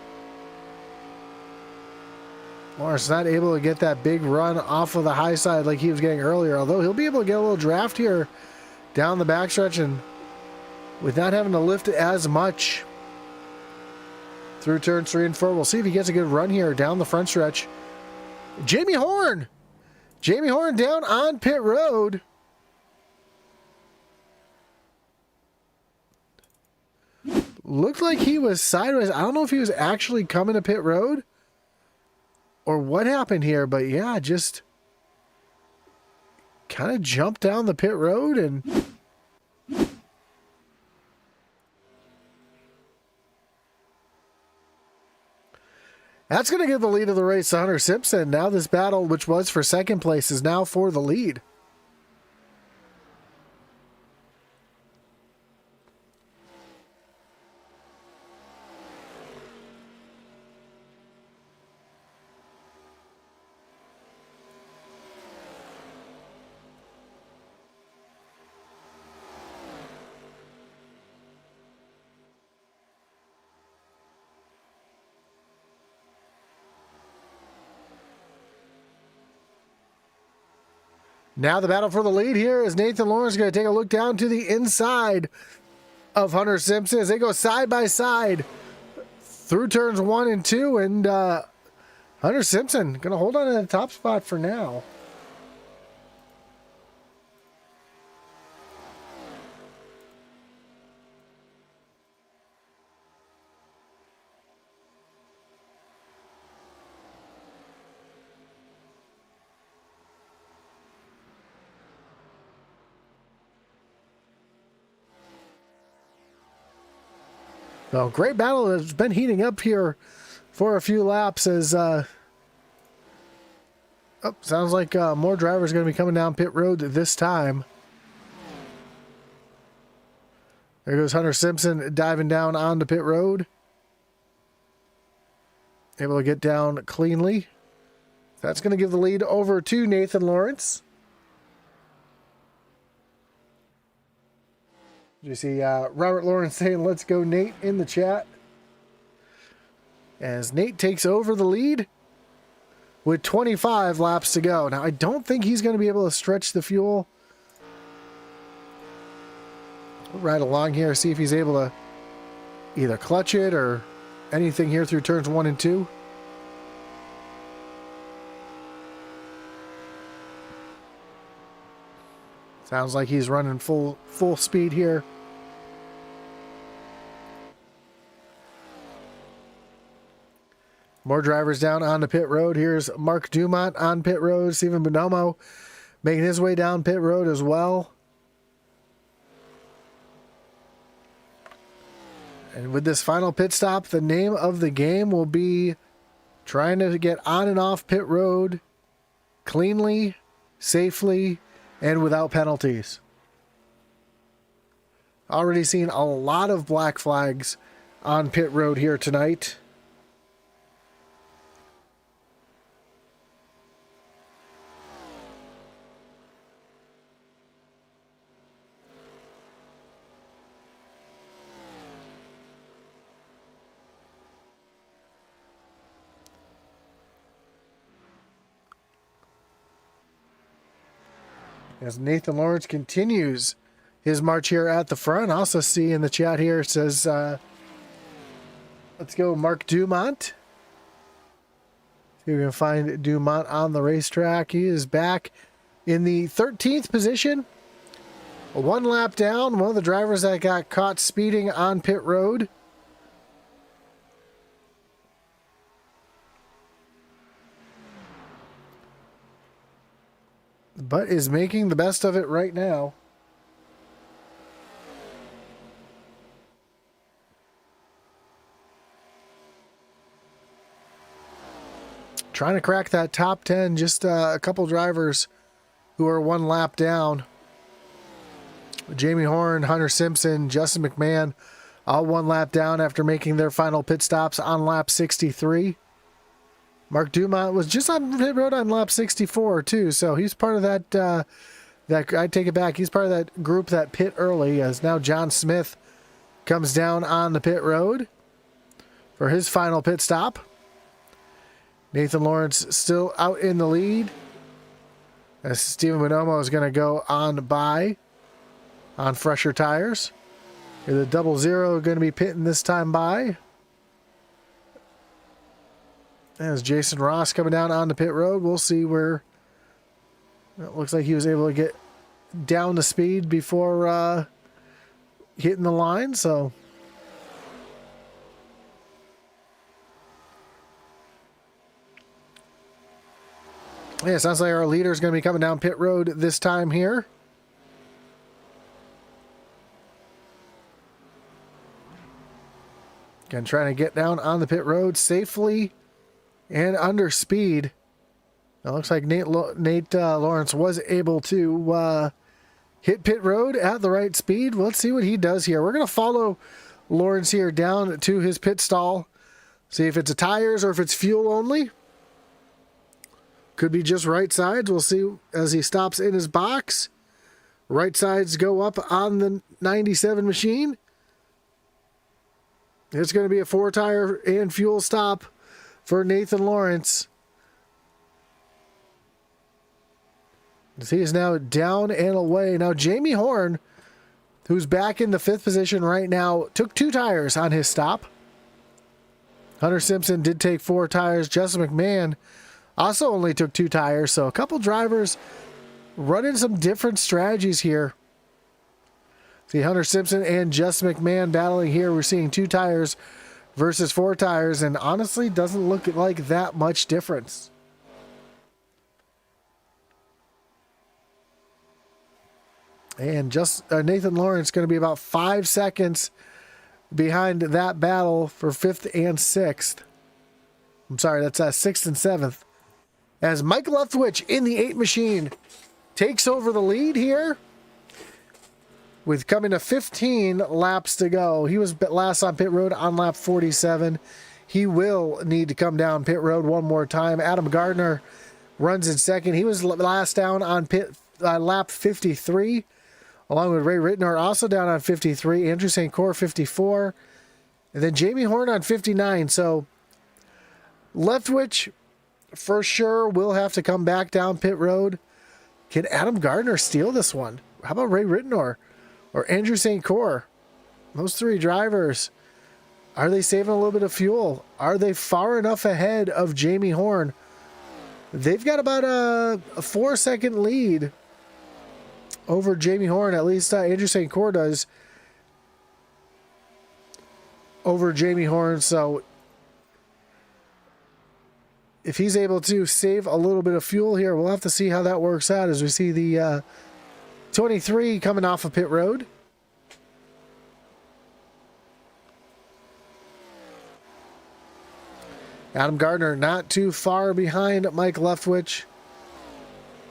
Lawrence not able to get that big run off of the high side like he was getting earlier, although he'll be able to get a little draft here down the backstretch and with not having to lift as much through turns 3 and 4. We'll see if he gets a good run here down the front stretch. Jamie Horn down on pit road. Looked like he was sideways. I don't know if he was actually coming to pit road or what happened here, but yeah, just kind of jumped down the pit road and that's going to give the lead of the race to Hunter Simpson. Now this battle, which was for second place, is now for the lead. Now the battle for the lead here is Nathan Lawrence going to take a look down to the inside of Hunter Simpson as they go side by side through turns 1 and 2. And Hunter Simpson going to hold on to the top spot for now. Well, great battle has been heating up here for a few laps as sounds like more drivers are going to be coming down pit road this time. There goes Hunter Simpson diving down onto pit road. Able to get down cleanly. That's going to give the lead over to Nathan Lawrence. You see Robert Lawrence saying, "Let's go, Nate," in the chat. As Nate takes over the lead with 25 laps to go. Now, I don't think he's going to be able to stretch the fuel. We'll ride along here, see if he's able to either clutch it or anything here through turns 1 and 2. Sounds like he's running full speed here. More drivers down on the pit road. Here's Mark Dumont on pit road. Steven Bonomo making his way down pit road as well. And with this final pit stop, the name of the game will be trying to get on and off pit road cleanly, safely, and without penalties. Already seen a lot of black flags on pit road here tonight. As Nathan Lawrence continues his march here at the front. Also see in the chat here, it says, let's go Mark Dumont. See if we can find Dumont on the racetrack. He is back in the 13th position. 1 lap down. One of the drivers that got caught speeding on pit road. but is making the best of it right now. Trying to crack that top 10, just a couple drivers who are one lap down. Jamie Horn, Hunter Simpson, Justin McMahon, all one lap down after making their final pit stops on lap 63. Mark Dumont was just on pit road on lap 64 too, so he's part of that. I take it back. He's part of that group that pit early, as now John Smith comes down on the pit road for his final pit stop. Nathan Lawrence still out in the lead, as Steven Bonomo is going to go on by on fresher tires. The 00 going to be pitting this time by. As Jason Ross coming down on the pit road, we'll see where it looks like he was able to get down the speed before hitting the line. So yeah, it sounds like our leader is going to be coming down pit road this time here. Again, trying to get down on the pit road safely and under speed. It looks like Nate Lawrence was able to hit pit road at the right speed. Let's see what he does here. We're going to follow Lawrence here down to his pit stall. See if it's a tires or if it's fuel only. Could be just right sides. We'll see as he stops in his box. Right sides go up on the 97 machine. It's going to be a 4-tire and fuel stop for Nathan Lawrence. He is now down and away. Now Jamie Horn, who's back in the 5th position right now, took 2 tires on his stop. Hunter Simpson did take 4 tires. Justin McMahon also only took 2 tires. So a couple drivers running some different strategies here. See Hunter Simpson and Justin McMahon battling here. We're seeing 2 tires versus 4 tires, and honestly doesn't look like that much difference. And just Nathan Lawrence going to be about 5 seconds behind that battle for 5th and 6th. I'm sorry, that's 6th and 7th. As Mike Leftwich in the 8 machine takes over the lead here with coming to 15 laps to go. He was last on pit road on lap 47. He will need to come down pit road one more time. Adam Gardner runs in second. He was last down on lap 53, along with Ray Rittenor also down on 53. Andrew St. Cyr 54. And then Jamie Horn on 59. So Leftwich for sure will have to come back down pit road. Can Adam Gardner steal this one? How about Ray Rittenor or Andrew St. Cyr? Those 3 drivers, are they saving a little bit of fuel? Are they far enough ahead of Jamie Horn? They've got about a 4-second lead over Jamie Horn. At least Andrew St. Cyr does over Jamie Horn. So if he's able to save a little bit of fuel here, we'll have to see how that works out as we see the 23 coming off of pit road. Adam Gardner not too far behind Mike Leftwich.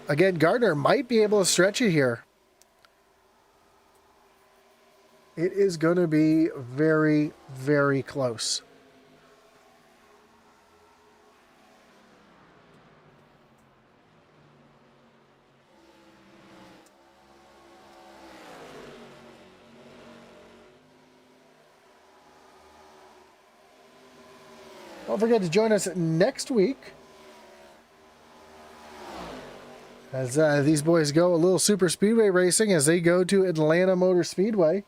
Again, Gardner might be able to stretch it here. It is going to be very, very close. Don't forget to join us next week as these boys go a little super speedway racing as they go to Atlanta Motor Speedway.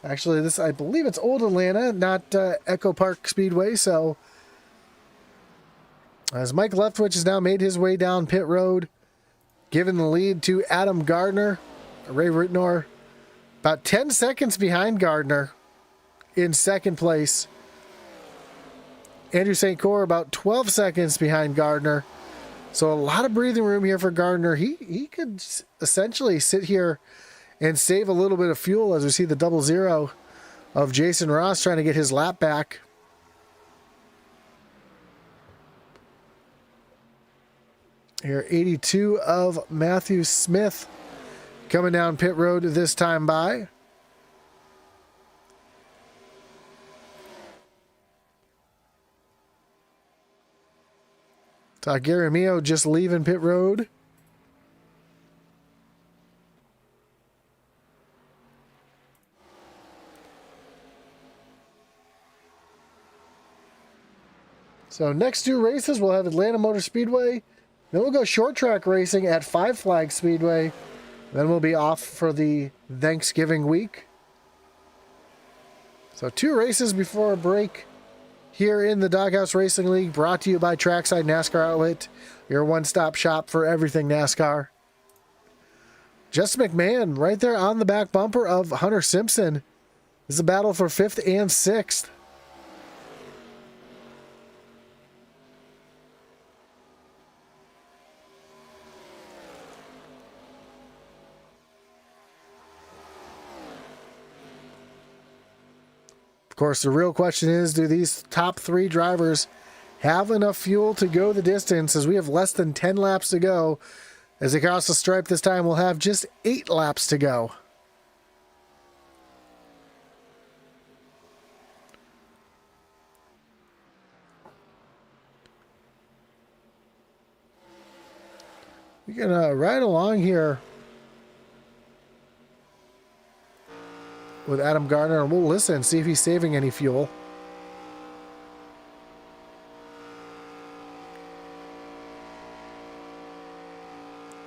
Actually, I believe it's Old Atlanta, not Echo Park Speedway. So as Mike Leftwich has now made his way down pit road, giving the lead to Adam Gardner, Ray Rittenor about 10 seconds behind Gardner in second place. Andrew St. Cyr about 12 seconds behind Gardner. So a lot of breathing room here for Gardner. He could essentially sit here and save a little bit of fuel as we see the 00 of Jason Ross trying to get his lap back. Here, 82 of Matthew Smith coming down pit road this time by. Garamio just leaving pit road. So next 2 races, we'll have Atlanta Motor Speedway. Then we'll go short track racing at Five Flag Speedway. Then we'll be off for the Thanksgiving week. So 2 races before a break here in the Doghouse Racing League, brought to you by Trackside NASCAR Outlet, your one-stop shop for everything NASCAR. Justin McMahon right there on the back bumper of Hunter Simpson. This is a battle for 5th and 6th. Of course, the real question is, do these top 3 drivers have enough fuel to go the distance, as we have less than 10 laps to go? As they cross the stripe this time, we'll have just 8 laps to go. We can ride along here with Adam Gardner, and we'll listen, see if he's saving any fuel.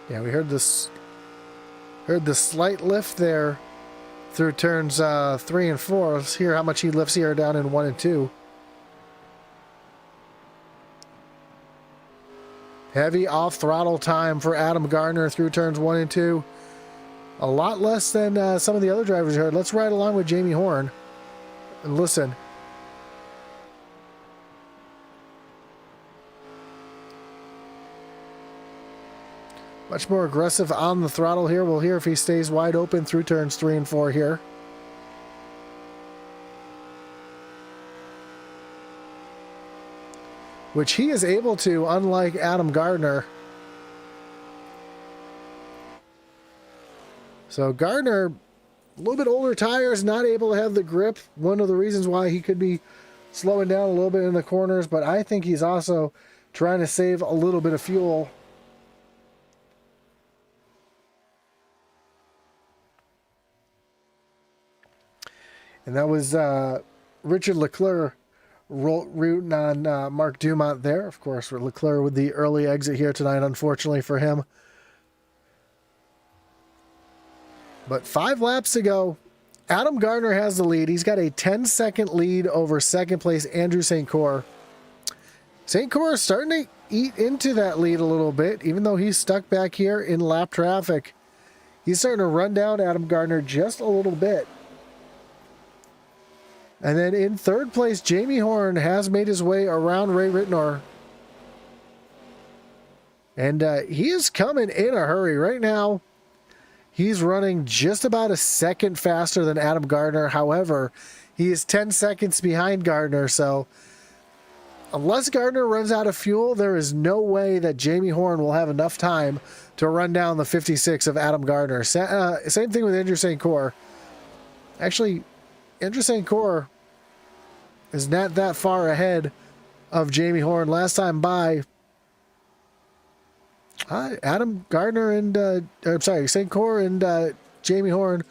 Yeah, we heard this. Heard the slight lift there through turns 3 and 4. Let's hear how much he lifts here down in 1 and 2. Heavy off throttle time for Adam Gardner through turns 1 and 2. A lot less than some of the other drivers heard. Let's ride along with Jamie Horn and listen. Much more aggressive on the throttle here. We'll hear if he stays wide open through turns 3 and 4 here. Which he is able to, unlike Adam Gardner. So Gardner, a little bit older tires, not able to have the grip. One of the reasons why he could be slowing down a little bit in the corners, but I think he's also trying to save a little bit of fuel. And that was Richard Leclerc rooting on Mark Dumont there. Of course, Leclerc with the early exit here tonight, unfortunately for him. But 5 laps to go. Adam Gardner has the lead. He's got a 10-second lead over second place Andrew St. Cor. St. Cor is starting to eat into that lead a little bit, even though he's stuck back here in lap traffic. He's starting to run down Adam Gardner just a little bit. And then in third place, Jamie Horn has made his way around Ray Rittenor. And he is coming in a hurry right now. He's running just about a second faster than Adam Gardner. However, he is 10 seconds behind Gardner. So unless Gardner runs out of fuel, there is no way that Jamie Horn will have enough time to run down the 56 of Adam Gardner. Same thing with Andrew St. Cor. Actually, Andrew St. Cor is not that far ahead of Jamie Horn. Last time by, Adam Gardner and St. Cor and Jamie Horn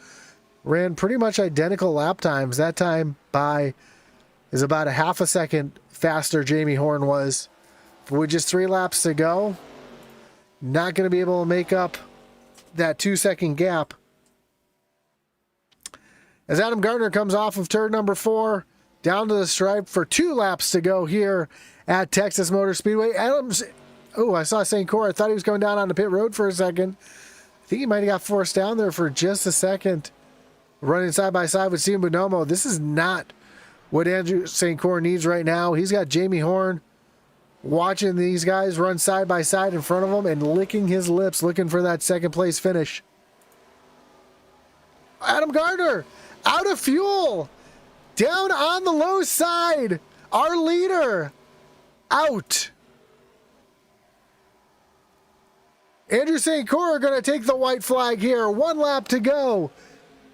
ran pretty much identical lap times. That time by is about a half a second faster Jamie Horn was. But with just 3 laps to go, not going to be able to make up that 2-second gap. As Adam Gardner comes off of turn number 4, down to the stripe for 2 laps to go here at Texas Motor Speedway. I saw St. Cor. I thought he was going down on the pit road for a second. I think he might have got forced down there for just a second. Running side by side with Steven Bonomo. This is not what Andrew St. Cor needs right now. He's got Jamie Horn watching these guys run side by side in front of him and licking his lips, looking for that second place finish. Adam Gardner, out of fuel, down on the low side. Our leader, out. Andrew St. Cor going to take the white flag here. 1 lap to go.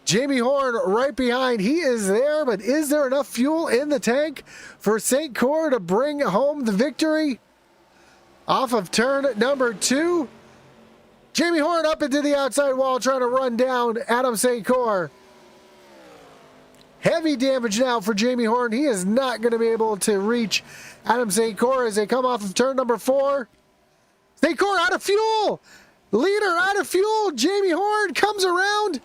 Jamie Horn right behind. He is there, but is there enough fuel in the tank for St. Cor to bring home the victory? Off of turn number 2. Jamie Horn up into the outside wall trying to run down Adam St. Cor. Heavy damage now for Jamie Horn. He is not going to be able to reach Adam St. Cor as they come off of turn number 4. St. Cor out of fuel. Leader out of fuel. Jamie Horn comes around.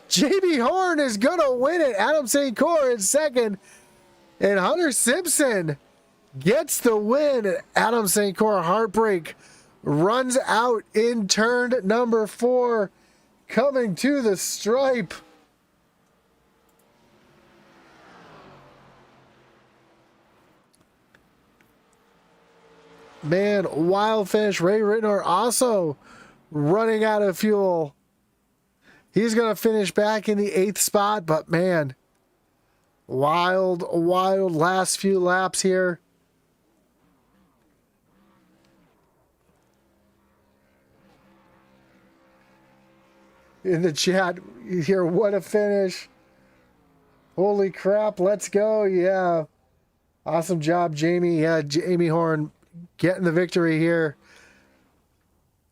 Jamie Horn is going to win it. Adam St. Cor in second. And Hunter Simpson gets the win. Adam St. Cor heartbreak runs out in turn number 4. Coming to the stripe. Man, wild finish. Ray Rittenor also running out of fuel. He's going to finish back in the 8th spot, but man, wild last few laps here. In the chat, you hear, what a finish. Holy crap, let's go. Yeah. Awesome job, Jamie. Yeah, Jamie Horn getting the victory here.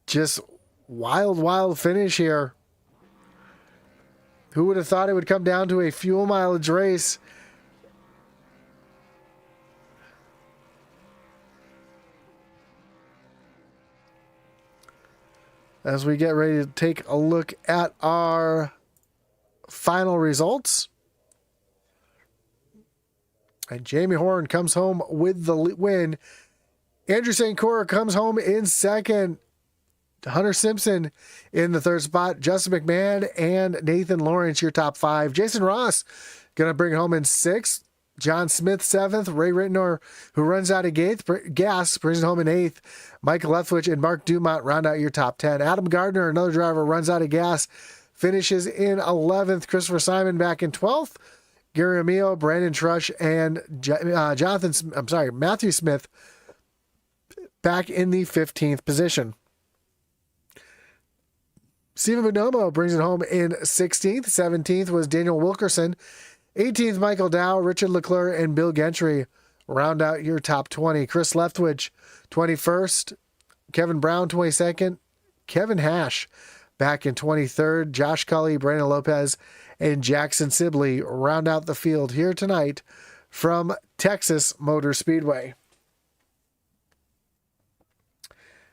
Just wild finish here. Who would have thought it would come down to a fuel mileage race? As we get ready to take a look at our final results. And Jamie Horn comes home with the win. Andrew St. Cor comes home in second. Hunter Simpson in the 3rd spot. Justin McMahon and Nathan Lawrence, your top 5. Jason Ross going to bring it home in 6th. John Smith, 7th. Ray Rittenor, who runs out of gas, brings it home in 8th. Michael Leftwich and Mark Dumont round out your top 10. Adam Gardner, another driver, runs out of gas, finishes in 11th. Christopher Simon back in 12th. Gary Amio, Brandon Trush, and Matthew Smith back in the 15th position. Stephen Bonomo brings it home in 16th. 17th was Daniel Wilkerson. 18th, Michael Dow, Richard Leclerc, and Bill Gentry round out your top 20. Chris Leftwich, 21st. Kevin Brown, 22nd. Kevin Hash back in 23rd. Josh Cully, Brandon Lopez, and Jackson Sibley round out the field here tonight from Texas Motor Speedway.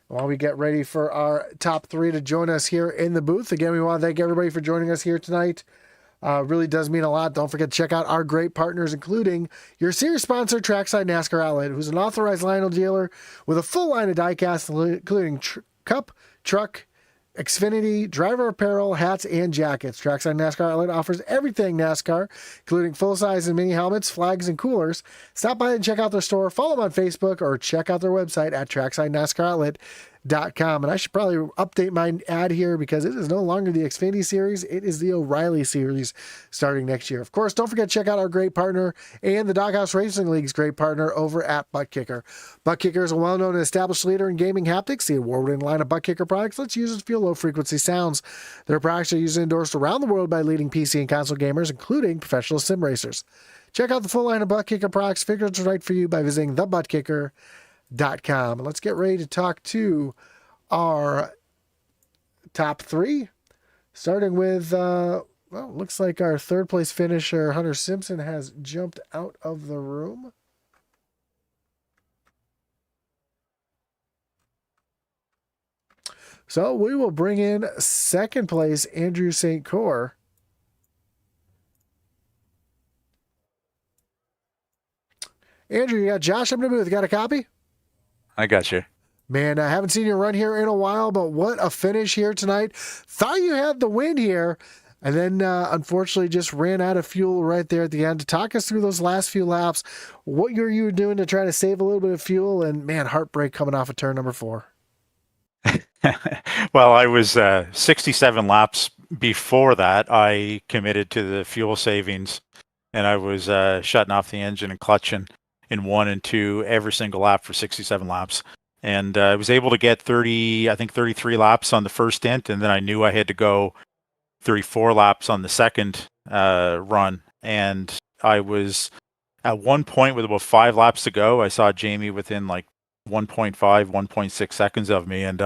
While we get ready for our top 3 to join us here in the booth. Again, we want to thank everybody for joining us here tonight. Really does mean a lot. Don't forget to check out our great partners, including your series sponsor, Trackside NASCAR Outlet, who's an authorized Lionel dealer with a full line of diecast, including cup, truck, Xfinity, driver apparel, hats, and jackets. Trackside NASCAR Outlet offers everything NASCAR, including full-size and mini helmets, flags, and coolers. Stop by and check out their store. Follow them on Facebook or check out their website at TracksideNASCAROutlet.com. And I should probably update my ad here because it is no longer the Xfinity series. It is the O'Reilly series starting next year. Of course, don't forget to check out our great partner and the Doghouse Racing League's great partner over at Butt Kicker. Butt Kicker is a well-known and established leader in gaming haptics. The award-winning line of Butt Kicker products lets users feel low-frequency sounds. Their products are used and endorsed around the world by leading PC and console gamers, including professional sim racers. Check out the full line of Butt Kicker products. Figure it's right for you by visiting thebuttkicker.com. Let's get ready to talk to our top 3, starting with, looks like our 3rd place finisher, Hunter Simpson, has jumped out of the room. So we will bring in 2nd place, Andrew St. Cor. Andrew, you got Josh up in the booth. Got a copy? I got you. Man, I haven't seen you run here in a while, but what a finish here tonight. Thought you had the win here. And then, unfortunately, just ran out of fuel right there at the end. Talk us through those last few laps. What you were doing to try to save a little bit of fuel, and man, heartbreak coming off of turn number 4. Well, I was 67 laps before that. I committed to the fuel savings, and I was shutting off the engine and clutching in 1 and 2 every single lap for 67 laps. And I was able to get 33 laps on the first stint, and then I knew I had to go 34 laps on the second run. And I was at one point with about 5 laps to go. I saw Jamie within like 1.5, 1.6 seconds of me, and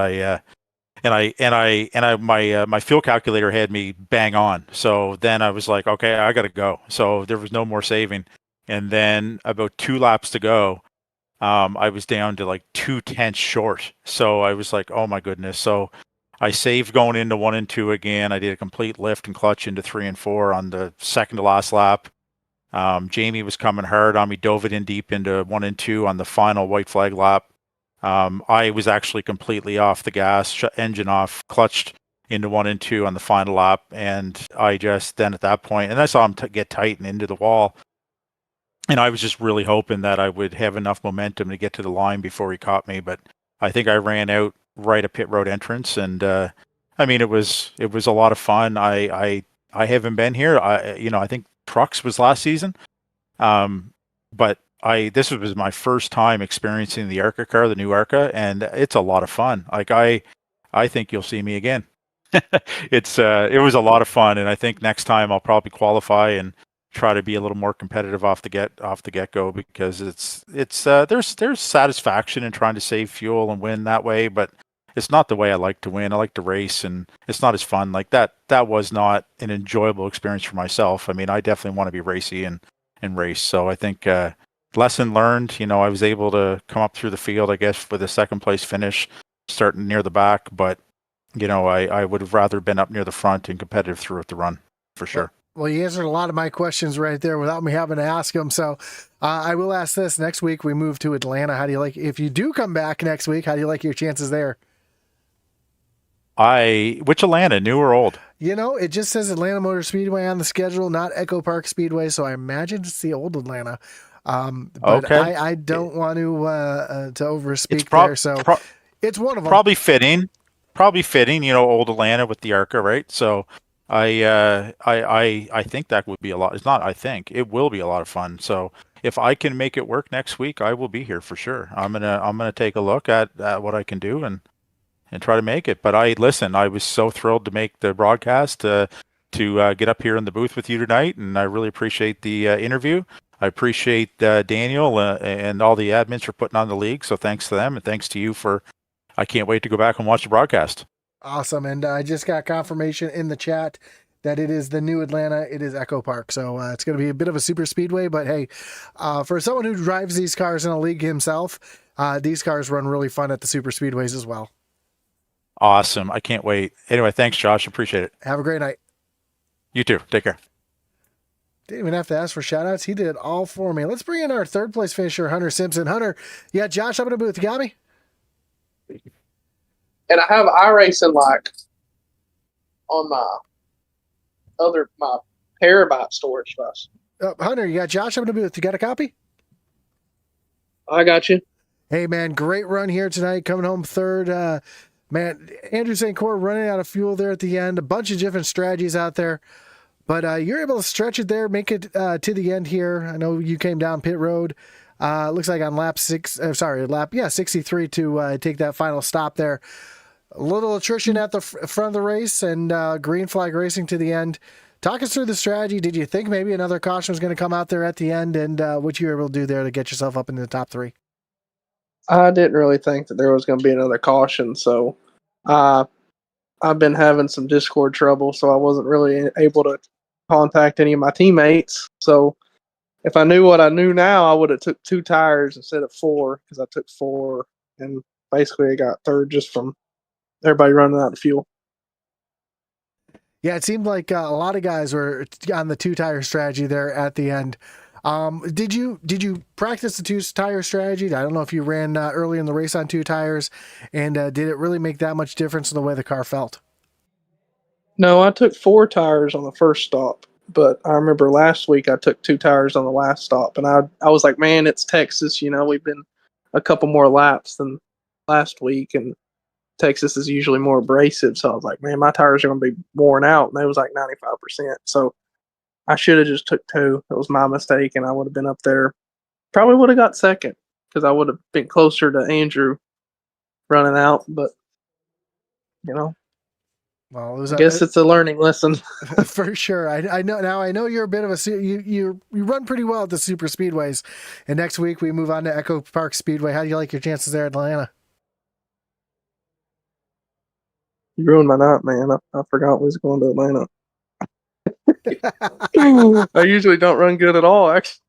my fuel calculator had me bang on. So then I was like, okay, I got to go. So there was no more saving. And then about 2 laps to go, I was down to like 2/10 short. So I was like, oh my goodness. So I saved going into 1 and 2 again. I did a complete lift and clutch into 3 and 4 on the second to last lap. Jamie was coming hard on me, dove it in deep into 1 and 2 on the final white flag lap. I was actually completely off the gas, shut engine off, clutched into 1 and 2 on the final lap, and I just then at that point, and I saw him get tight and into the wall, and I was just really hoping that I would have enough momentum to get to the line before he caught me, but I think I ran out right at pit road entrance, and I mean it was a lot of fun. I haven't been here. I think Trucks was last season, but this was my first time experiencing the ARCA car, the new ARCA, and it's a lot of fun. Like I think you'll see me again. It was a lot of fun, and I think next time I'll probably qualify and try to be a little more competitive off the get go, because there's satisfaction in trying to save fuel and win that way, but it's not the way I like to win. I like to race, and it's not as fun. Like that was not an enjoyable experience for myself. I mean, I definitely want to be racy and race. So I think lesson learned. I was able to come up through the field, I guess, with a second place finish, starting near the back. But I would have rather been up near the front and competitive throughout the run, for sure. Well, you answered a lot of my questions right there without me having to ask them. So I will ask this. Next week we move to Atlanta. How do you like, if you do come back next week, how do you like your chances there? Which Atlanta, new or old? It just says Atlanta Motor Speedway on the schedule, not Echo Park Speedway. So I imagine it's the old Atlanta. But okay. I don't want to overspeak there. So it's one of them. Probably fitting, old Atlanta with the ARCA, right? So I think that would be a lot. It's not, I think it will be a lot of fun. So if I can make it work next week, I will be here for sure. I'm gonna take a look at what I can do and try to make it. But I was so thrilled to make the broadcast, to get up here in the booth with you tonight, and I really appreciate the interview. I appreciate Daniel and all the admins for putting on the league. So thanks to them, and thanks to you I can't wait to go back and watch the broadcast. Awesome. And I just got confirmation in the chat that it is the new Atlanta. It is Echo Park. So it's going to be a bit of a super speedway, but hey, for someone who drives these cars in a league himself, these cars run really fun at the super speedways as well. Awesome. I can't wait. Anyway, thanks, Josh. Appreciate it. Have a great night. You too. Take care. Didn't even have to ask for shout outs. He did it all for me. Let's bring in our third place finisher, Hunter Simpson. Hunter, yeah, Josh up in the booth. You got me? And I have iRacing on my terabyte storage bus. Hunter, you got Josh up in the booth. You got a copy? I got you. Hey, man, great run here tonight. Coming home third. Man, Andrew St. Clair running out of fuel there at the end. A bunch of different strategies out there. But you're able to stretch it there, make it to the end here. I know you came down pit road. Looks like on lap 63 to take that final stop there. A little attrition at the front of the race, and green flag racing to the end. Talk us through the strategy. Did you think maybe another caution was going to come out there at the end, and what you were able to do there to get yourself up into the top 3? I didn't really think that there was going to be another caution, so I've been having some Discord trouble, so I wasn't really able to contact any of my teammates. So if I knew what I knew now, I would have took 2 tires instead of 4, because I took 4, and basically I got third just from everybody running out of fuel. Yeah, it seemed like a lot of guys were on the 2-tire strategy there at the end. Did you practice the 2-tire strategy? I don't know if you ran early in the race on 2 tires, and did it really make that much difference in the way the car felt? No, I took 4 tires on the first stop, but I remember last week I took 2 tires on the last stop, and I was like, man, it's Texas. We've been a couple more laps than last week, and Texas is usually more abrasive. So I was like, man, my tires are going to be worn out, and they was like 95%. So I should have just took 2. It was my mistake, and I would have been up there. Probably would have got second because I would have been closer to Andrew running out, but you know, Well, it was I guess it's a learning lesson. for sure. I know now. I know you're a bit of a you run pretty well at the super speedways, and next week we move on to Echo Park Speedway. How do you like your chances there at Atlanta? You ruined my night, man. I forgot we was going to Atlanta. I usually don't run good at all, actually.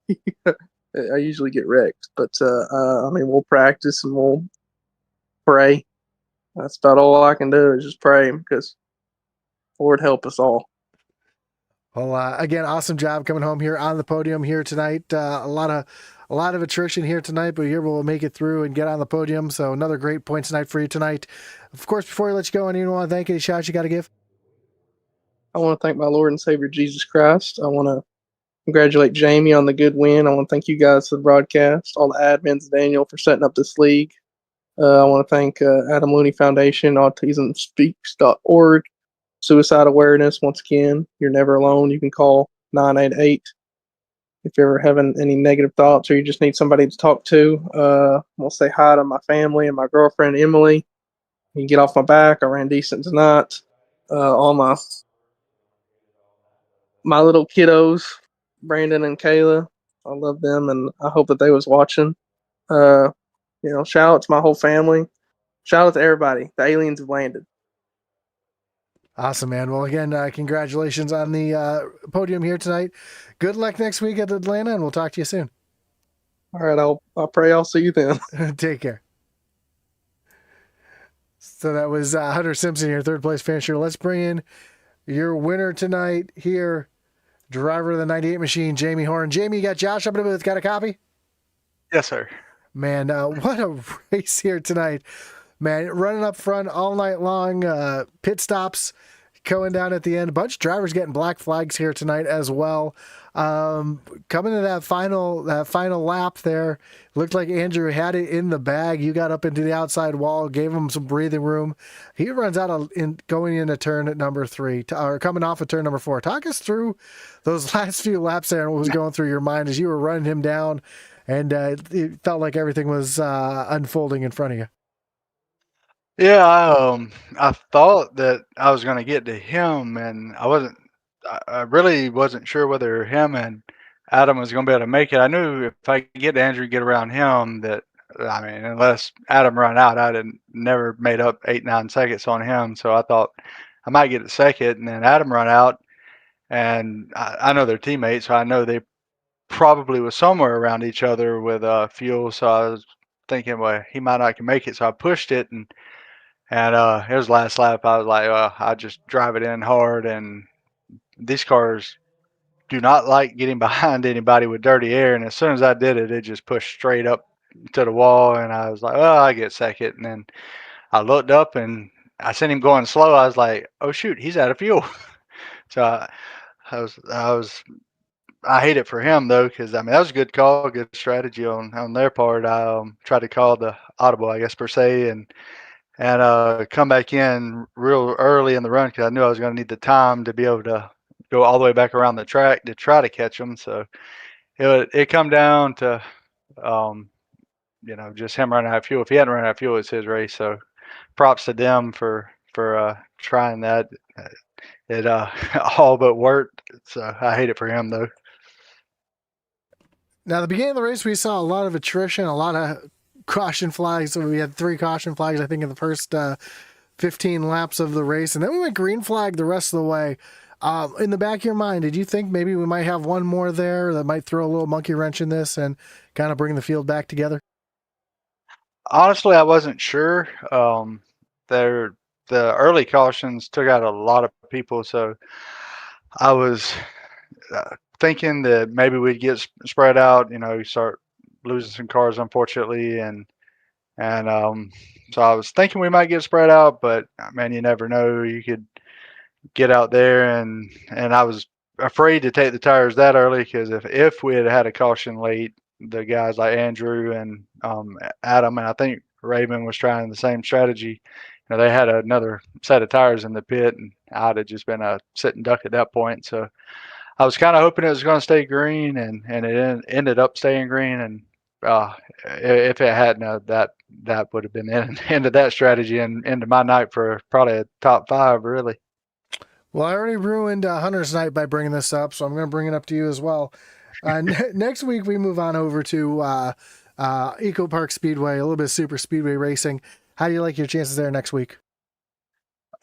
I usually get wrecked, but I mean, we'll practice and we'll pray. That's about all I can do is just pray because Lord help us all. Well, again, awesome job coming home here on the podium here tonight. A lot of attrition here tonight, but you're able to make it through and get on the podium. So another great points night for you tonight. Of course, before we let you go, anyone want to thank any shots you got to give? I want to thank my Lord and Savior Jesus Christ. I want to congratulate Jamie on the good win. I want to thank you guys for the broadcast, all the admins, Daniel for setting up this league. I want to thank Adam Looney Foundation, autismspeaks.org, suicide awareness. Once again, you're never alone. You can call 988 if you're ever having any negative thoughts or you just need somebody to talk to. I'll say hi to my family and my girlfriend, Emily. You can get off my back. I ran decent tonight. All my little kiddos, Brandon and Kayla. I love them, and I hope that they was watching. Uh, shout out to my whole family. Shout out to everybody. The aliens have landed. Awesome, man. Well, again, congratulations on the podium here tonight. Good luck next week at Atlanta, and we'll talk to you soon. All right, I'll pray I'll see you then. Take care. So that was Hunter Simpson, your third place finisher. Let's bring in your winner tonight here, driver of the 98 machine, Jamie Horn. Jamie, you got Josh up in the booth. Got a copy? Yes, sir. Man, what a race here tonight. Man, running up front all night long, pit stops going down at the end. A bunch of drivers getting black flags here tonight as well. Coming to that final lap there, looked like Andrew had it in the bag. You got up into the outside wall, gave him some breathing room. He runs out going into turn at number 3, or coming off of turn number 4. Talk us through those last few laps there and what was going through your mind as you were running him down, and it felt like everything was unfolding in front of you. Yeah, I thought that I was going to get to him, and I really wasn't sure whether him and Adam was going to be able to make it. I knew if I could get Andrew, get around him, that, I mean, unless Adam ran out, I'd have never made up 8-9 seconds on him. So I thought I might get a second, and then Adam run out, and I know they're teammates, so I know they probably was somewhere around each other with fuel. So I was thinking, well, he might not can make it. So I pushed it, and it was last lap. I was like, I just drive it in hard, and these cars do not like getting behind anybody with dirty air. And as soon as I did it, it just pushed straight up to the wall, and I was like, oh, I get second. And then I looked up, and I seen him going slow. I was like, oh shoot, he's out of fuel. So I hate it for him though, because I mean that was a good call, good strategy on their part. I tried to call the audible, I guess per se, and come back in real early in the run because I knew I was going to need the time to be able to go all the way back around the track to try to catch them. So it come down to just him running out of fuel. If he hadn't run out of fuel, it's his race. So props to them for trying that. It all but worked. So I hate it for him though. Now, the beginning of the race, we saw a lot of attrition, a lot of caution flags. So we had 3 caution flags, I think, in the first 15 laps of the race. And then we went green flag the rest of the way. In the back of your mind, did you think maybe we might have one more there that might throw a little monkey wrench in this and kind of bring the field back together? Honestly, I wasn't sure. The early cautions took out a lot of people, so I was thinking that maybe we'd get spread out. You start losing some cars, unfortunately, and so I was thinking we might get spread out. But man, you never know. You could get out there, and I was afraid to take the tires that early because if we had had a caution late, the guys like Andrew and Adam, and I think Raven was trying the same strategy. You know, they had another set of tires in the pit, and I'd have just been a sitting duck at that point. So I was kind of hoping it was going to stay green, and it ended up staying green. And if it hadn't, that would have been the end of that strategy and into my night for probably a top 5, really. Well, I already ruined Hunter's night by bringing this up, so I'm going to bring it up to you as well. Next week, we move on over to Eco Park Speedway, a little bit of super speedway racing. How do you like your chances there next week?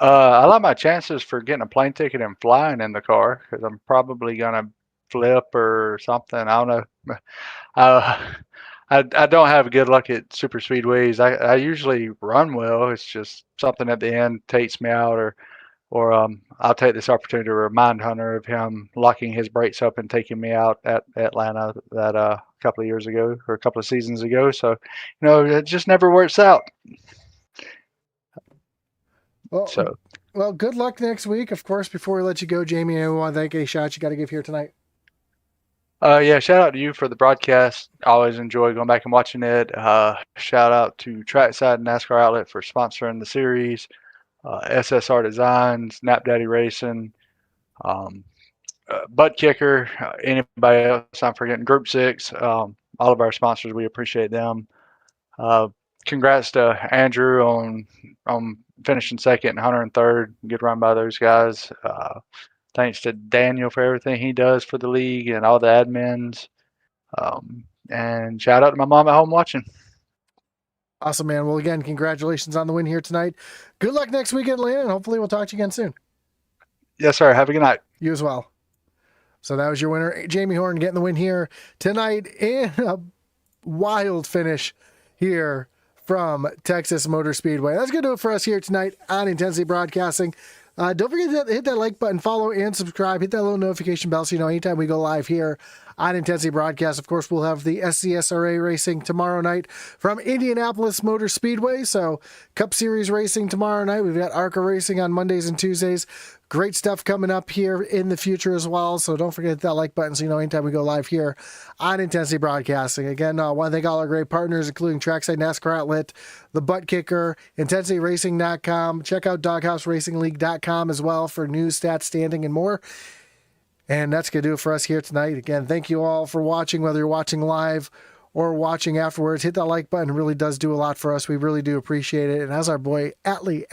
I like my chances for getting a plane ticket and flying in the car because I'm probably going to flip or something. I don't know. I don't have good luck at super speedways. I usually run well. It's just something at the end takes me out, or I'll take this opportunity to remind Hunter of him locking his brakes up and taking me out at Atlanta that a couple of years ago or a couple of seasons ago. So, it just never works out. Well, good luck next week. Of course, before we let you go, Jamie, I want to thank any shots you got to give here tonight. Yeah, shout out to you for the broadcast. I always enjoy going back and watching it. Shout out to Trackside NASCAR Outlet for sponsoring the series. SSR Designs, Nap Daddy Racing, Butt Kicker, anybody else I'm forgetting, Group 6, all of our sponsors, we appreciate them. Congrats to Andrew on finishing second and Hunter in third. Good run by those guys. Thanks to Daniel for everything he does for the league and all the admins. And shout out to my mom at home watching. Awesome, man. Well, again, congratulations on the win here tonight. Good luck next week in Atlanta, and hopefully we'll talk to you again soon. Yes, sir. Have a good night. You as well. So that was your winner, Jamie Horn, getting the win here tonight in a wild finish here from Texas Motor Speedway. That's going to do it for us here tonight on Intensity Broadcasting. Don't forget to hit that like button, follow, and subscribe. Hit that little notification bell so you know anytime we go live here on Intensity Broadcast. Of course, we'll have the SCSRA racing tomorrow night from Indianapolis Motor Speedway. So Cup Series racing tomorrow night. We've got ARCA racing on Mondays and Tuesdays. Great stuff coming up here in the future as well. So don't forget to hit that like button so you know anytime we go live here on Intensity Broadcasting. Again, I want to thank all our great partners, including Trackside NASCAR Outlet, The Butt Kicker, IntensityRacing.com. Check out DoghouseRacingLeague.com as well for news, stats, standing, and more. And that's going to do it for us here tonight. Again, thank you all for watching, whether you're watching live or watching afterwards. Hit that like button. It really does do a lot for us. We really do appreciate it. And as our boy Atlee